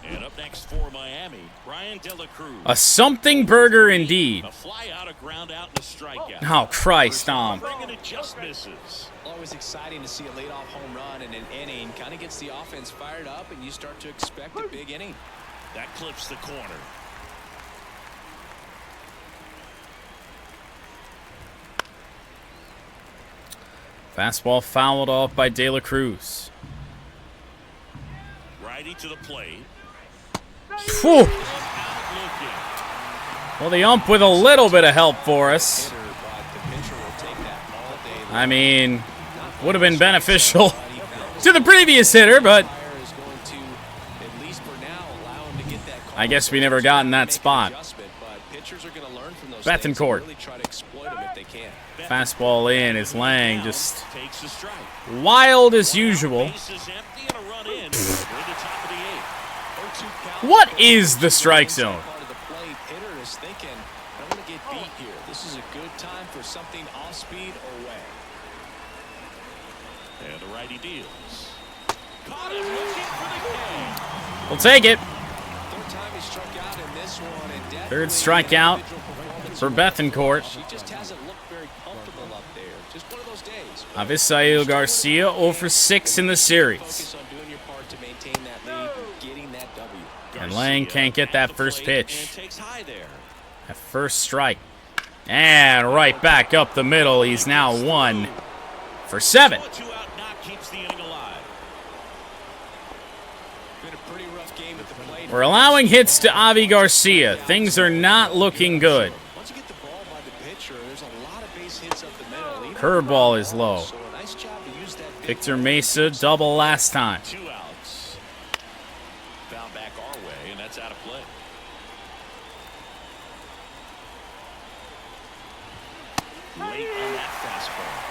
And up next for Miami, Brian De La Cruz. A something burger indeed. A fly out, a ground out, and a strikeout. Oh, Christ, Tom. Bringing it just misses. Always exciting to see a leadoff home run in an inning. Kind of gets the offense fired up, and you start to expect a big inning. That clips the corner. Fastball fouled off by De La Cruz. Righty to the plate. Whew. Well, the ump with a little bit of help for us. I mean, would have been beneficial to the previous hitter, but I guess we never got in that spot. Bethancourt. Fastball in is Lang, just wild as usual. What is the strike zone? This is a good time for something off speed or way. And the righty deals. Caught him looking for the game. We'll take it. Third time he struck out in this one, and Third strikeout for Bethancourt. He just hasn't looked very comfortable up there. Just one of those days. Avisail Garcia 0 for 6 in the series. Focus on doing your part to maintain that lead and getting that W. And Lang can't get that first pitch. Takes high there. That first strike. And right back up the middle. He's now 1 for 7. 2 out knock keeps the inning alive. Been a pretty rough game at the plate. We're allowing hits to Avi Garcia. Things are not looking good. Once you get the ball by the pitcher, there's a lot of base hits up the middle. Curveball is low. So a nice job to use that. Victor Mesa double last time. 2 outs. Foul back our way, and that's out of play. Late on that fastball.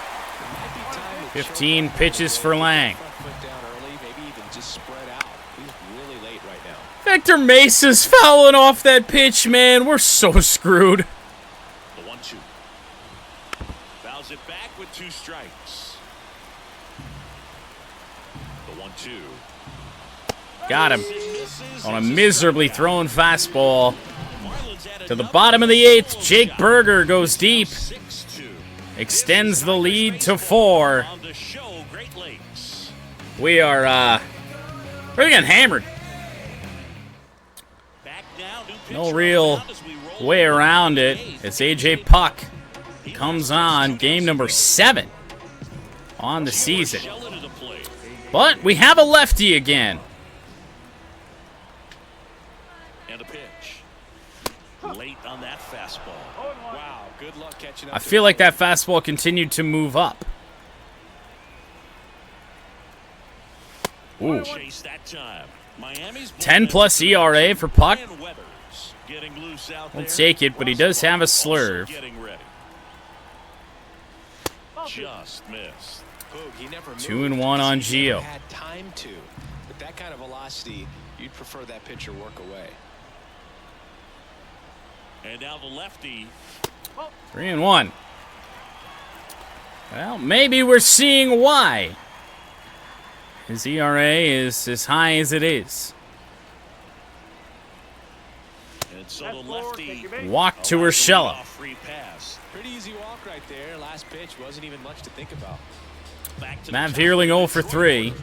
15 pitches for Lang. Foot down early, maybe even just spread out. He's really late right now. Victor Mesa's fouling off that pitch, man. We're so screwed. The 1-2. Fouls it back with 2 strikes. The 1-2. Got him on a miserably thrown fastball. Marlins add To the bottom of the 8th, Jake Berger goes deep. 6-2. Extends the lead to 4. On the show, Great Lakes. We're getting hammered. Back now, new pitcher No on real the mound as we roll way into around the it. 8th. It's AJ Puck. Comes on game number 7 on the season. Shell into the plate. But we have a lefty again. And a pitch. Late on that fastball. Wow, good luck catching up. I feel like that fastball continued to move up. Ooh. Chase that time. Miami's 10+ ERA for Puck. Ryan Weathers getting loose out We'll there. take it, but he does have a Also slurve. getting ready. Just missed. Boog, he never 2-1 moved on because he never Gio. had time to. With that kind of velocity, you'd prefer that pitcher work away. And now the lefty. 3-1. Well, maybe we're seeing why his ERA is as high as it is. And so the lefty Walk to Urshela. Free pass. Pretty easy walk right there. Last pitch wasn't even much to think about. Back to Matt Vierling 0 for 3.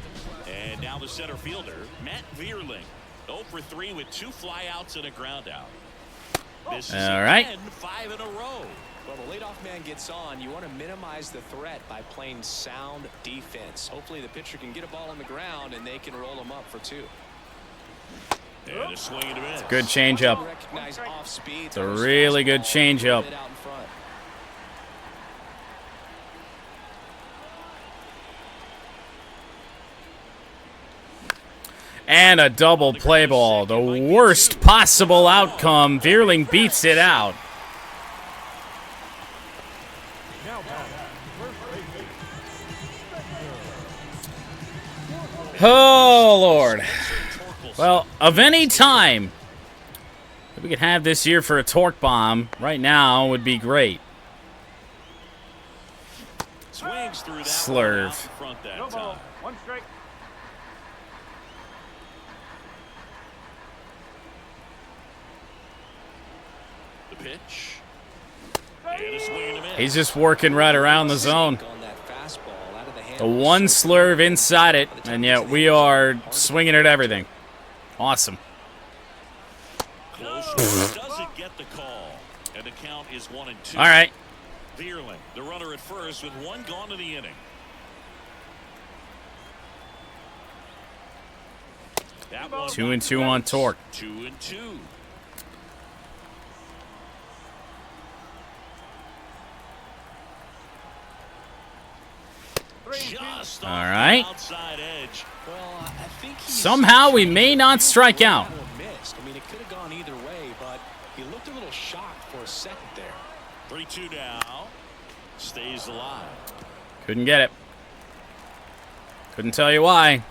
And now the center fielder, Matt Vierling, 0 for 3 with 2 flyouts and a ground out. This is All right. 5 in a row. Well, the leadoff man gets on. You want to minimize the threat by playing sound defense. Hopefully the pitcher can get a ball on the ground and they can roll him up for 2. And a swing and a miss. Good changeup. Recognize off speed. It's a really good changeup. Out in front. And a double play ball. The worst possible outcome. Vierling beats it out. Oh, Lord. Well, of any time that we could have this year for a torque bomb, right now would be great. Swings through that Slurve. one out in front that time. 1 strike. The pitch. And a swing and a miss. He's just working right around the zone. On that fastball out of the hand. The one slurve inside it, and yet we are swinging at everything. Awesome. Close doesn't get the call. And the count is 1-2. All right. Vierling, the runner at first with 1 gone in the inning. That one 2-2 on torque. 2-2. Just All off the right. outside edge. Well, I think he Somehow we may not strike out. missed. I mean, it could have gone either way, but he looked a little shocked for a second there. 3-2 now. Stays alive. Couldn't get it. Couldn't tell you why.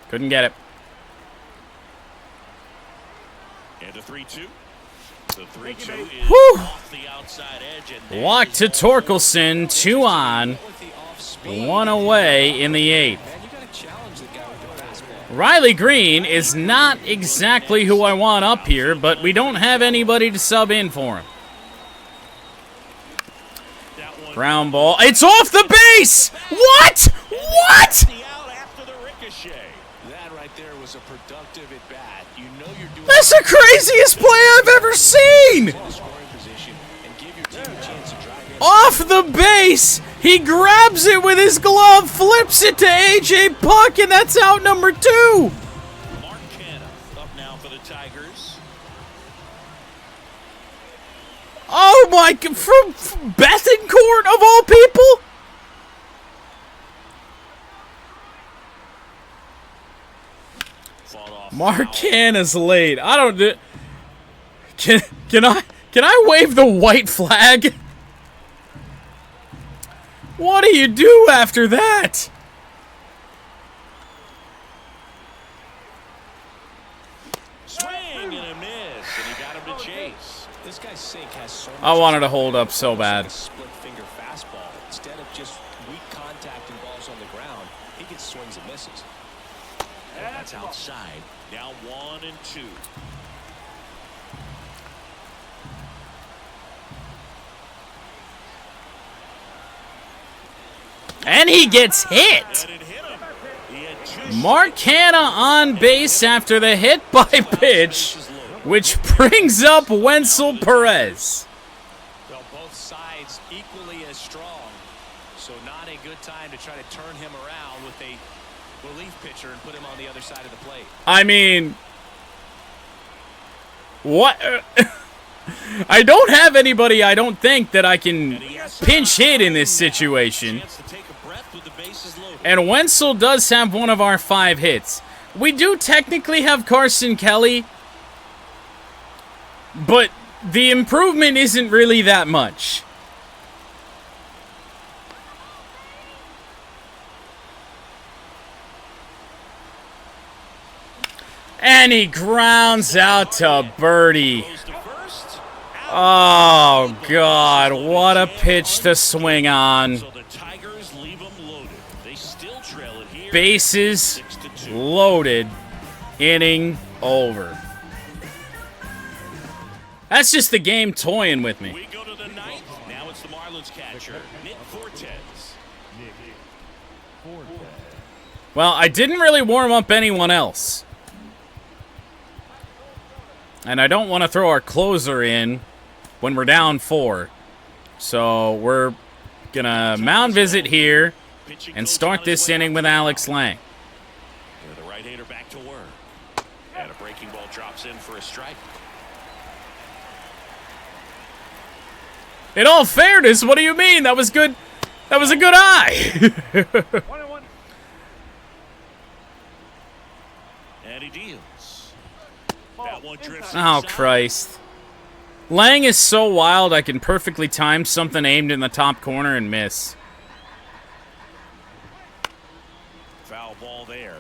Couldn't get it. And a 3-2. The 3-2 is Whew. off the outside edge. And Walk to Torkelson, 2 on, With the off speed, 1 away in the 8th. man, you got to challenge the guy with the fastball. Riley Green is not exactly who I want up here, but we don't have anybody to sub in for him. that one Ground ball. It's off the base! What? What? the out after the ricochet. That right there was a productive at bat. You know you're doing That's the craziest play I've ever seen! the scoring position and give your team a chance to drive in. Off the base! He grabs it with his glove, flips it to A.J. Puck, and that's out number 2! Mark Canna up now for the Tigers. Oh my, from Bethencourt of all people? Fought off Mark foul. Canna's late. I don't do. Can I wave the white flag? What do you do after that? Swing and a miss, and he got him to chase. This guy's sink has so much I wanted to hold up so Almost like bad. a split finger fastball. Instead of just weak contact and balls on the ground, he gets swings and misses. That's outside. Now 1-2. And he gets hit. And it hit him. He had 2 Mark Canna on base after the hit by pitch, which brings up Wenzel Perez. Well, both sides equally as strong, so not a good time to try to turn him around with a relief pitcher and put him on the other side of the plate. I mean, what? I don't have anybody, I don't think, that I can pinch hit in this situation. chance to take a breath with the bases loaded. And Wenzel does have one of our 5 hits. We do technically have Carson Kelly, but the improvement isn't really that much. And he grounds out to Birdie. Goes to first. Oh, God. What a pitch to swing on. So the Tigers leave them loaded. They still trail it here. Bases 6-2. loaded. Inning over. That's just the game toying with me. We go to the ninth. Now it's the Marlins catcher, Nick Fortes. Well, I didn't really warm up anyone else. And I don't want to throw our closer in when we're down 4. So we're going to mound visit here and start this inning with Alex Lang. The right-hander back to work. And a breaking ball drops in for a strike. In all fairness, what do you mean? That was good. That was a good eye. And he deals. That one drifts Oh, inside. Christ. Lang is so wild, I can perfectly time something aimed in the top corner and miss. Foul ball there.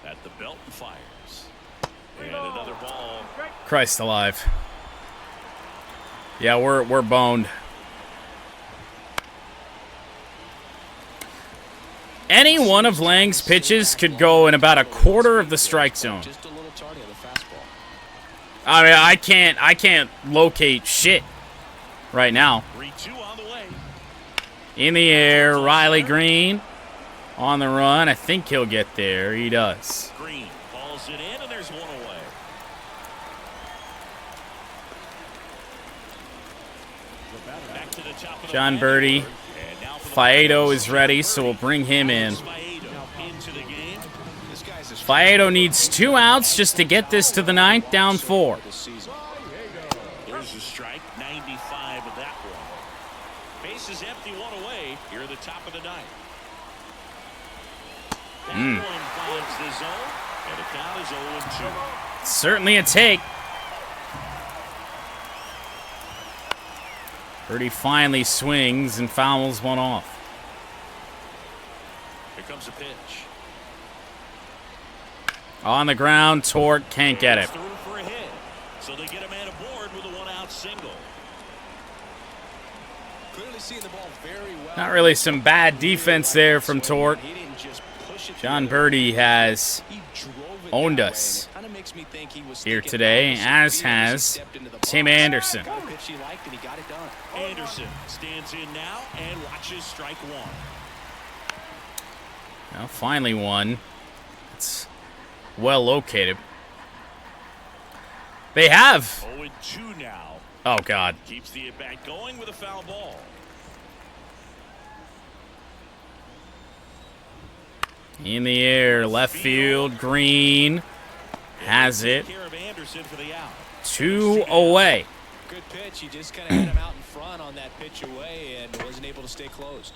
At the belt and fires. And another ball. Christ alive. Yeah, we're boned. Any one of Lang's pitches could go in about a quarter of the strike zone. Just a little tardy on the fastball. I mean, I can't locate shit right now. 3-2 on the way. In the air, Riley Green on the run. I think he'll get there. He does. Green balls it in, and there's one away. Back to the top of the John lineup. Birdie. And now for the Faedo Marlins. is ready, so we'll bring him in. Faedo into the game. This guy's a Faedo needs 2 outs just to get this to the 9th, down 4. this season. Here's a strike, 95 of that one. Base is empty, one away. Here at the top of the 9th. That one finds the zone, and the count is 0-2. Certainly a take. Birdie finally swings and fouls one off. Here comes a pitch. On the ground, Torque can't get it. Through for a hit. So they get a man aboard with a one-out single. Clearly seeing the ball very well. Not really some bad defense there from Torque. He didn't just push it John through. Birdie has He drove it owned that way, us and it kinda makes me think he was here thinking today, opposite as field as he has stepped into the Tim box. Anderson. Got a pitch he liked, and he got it done. Anderson stands in now and watches strike one. Well, finally one. It's well located. They have. 0-2 now. Oh, God. Keeps the at-bat going with a foul ball. In the air, left field, Green has it. Take care of Anderson for the out. 2 away. Good pitch. He just kind of hit him out in front on that pitch away and wasn't able to stay closed.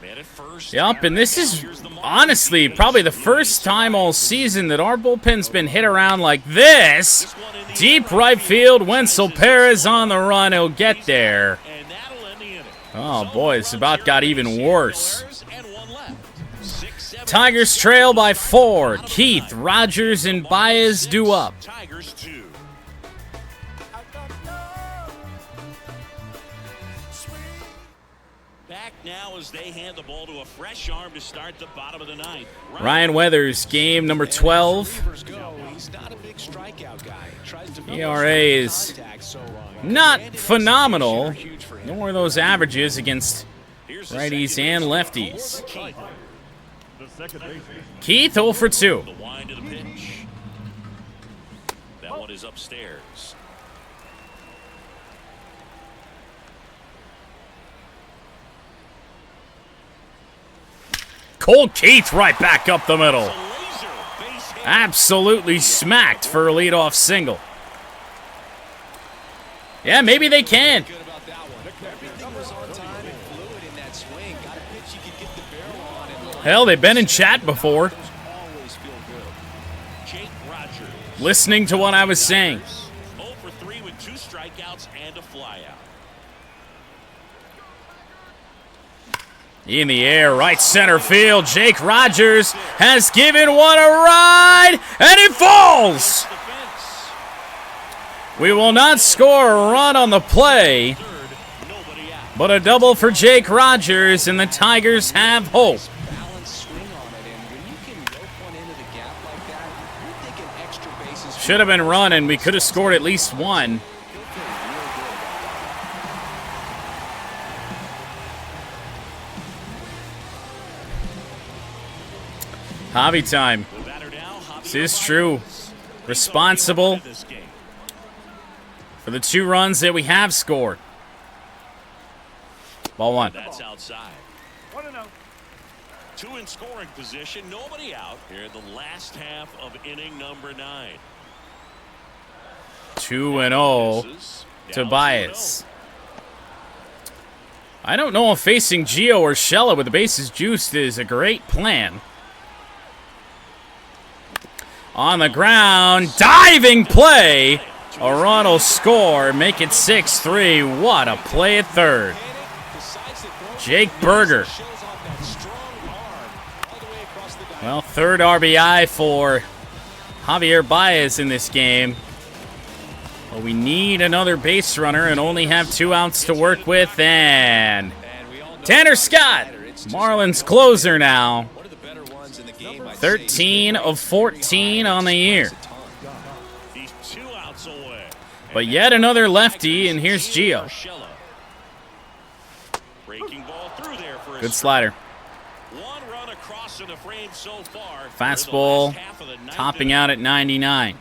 Man at first. Yep, and this is honestly probably the first time all season that our bullpen's been hit around like this. Deep right field, Wenzel Perez on the run. He'll get there. And that'll end the inning. Oh, So boy, it's runs about here got for even the worse. Steelers and one left. 6-7. Tigers trail by 4. Keith, Rogers, and Baez due up. Tigers 2. Back now as they hand the ball to a fresh arm to start the bottom of the 9th. Ryan Weathers, game number 12. Relievers go. He's not a big strikeout guy. Tries to ERA is contact, so not advantage phenomenal, is huge for him. nor those averages against Here's the righties second and baseman, lefties. Keith. Keith 0 for 2. The wind of the pitch. That one is upstairs. Cole Keith right back up the middle. A laser base hit. Absolutely smacked for a leadoff single. Yeah, maybe they can. Good about that one. Everything was on time and fluid in that swing. Got a pitch you could get the barrel on and Hell, they've been in chat before, always feel good. Jake Rogers. listening to what I was saying. 0 for 3 with 2 strikeouts and a flyout. In the air, right center field. Jake Rogers has given one a ride, and it falls. We will not score a run on the play, but a double for Jake Rogers, and the Tigers have hope. Should have been run, and we could have scored at least one. Hobby time. This is true. Responsible for the 2 runs that we have scored. Ball 1. That's outside. 1-0. 2 in scoring position. Nobody out here in the last half of inning number 9. 2-0 Tobias. I don't know if facing Gio or Shella with the bases juiced is a great plan. On the ground, diving play. A run will score, make it 6-3. What a play at third. Jake Burger. Well, 3rd RBI for Javier Baez in this game. Well, we need another base runner and only have 2 outs to work with. And Tanner Scott, Marlins closer now. 13 of 14 on the year. But yet another lefty, and here's Gio. Good slider. Fastball topping out at 99.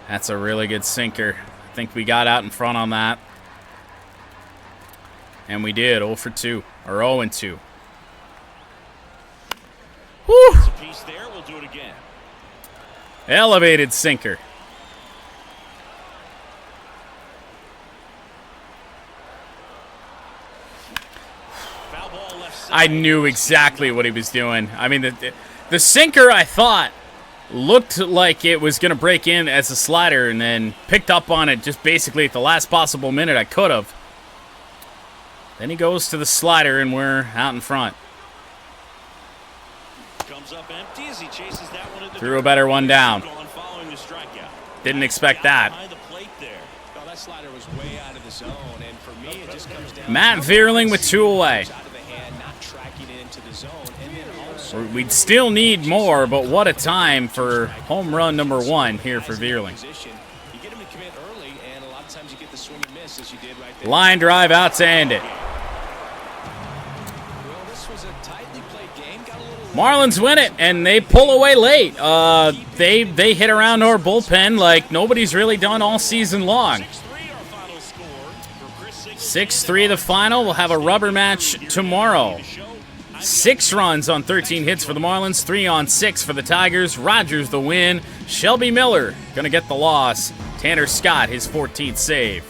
That's a really good sinker. I think we got out in front on that. And we did, 0 for 2, or 0 and 2. Whew. Elevated sinker. I knew exactly what he was doing. I mean, the sinker, I thought, looked like it was going to break in as a slider and then picked up on it just basically at the last possible minute I could have. Then he goes to the slider, and we're out in front. Threw a better one down. Didn't expect that. Matt Vierling with 2 away. We'd still need more, but what a time for home run number 1 here for Vierling. Line drive out to end it. Marlins win it, and they pull away late. They hit around our bullpen like nobody's really done all season long. 6-3 the final. We'll have a rubber match tomorrow. 6 runs on 13 hits for the Marlins, 3 on 6 for the Tigers. Rogers the win. Shelby Miller gonna get the loss. Tanner Scott his 14th save.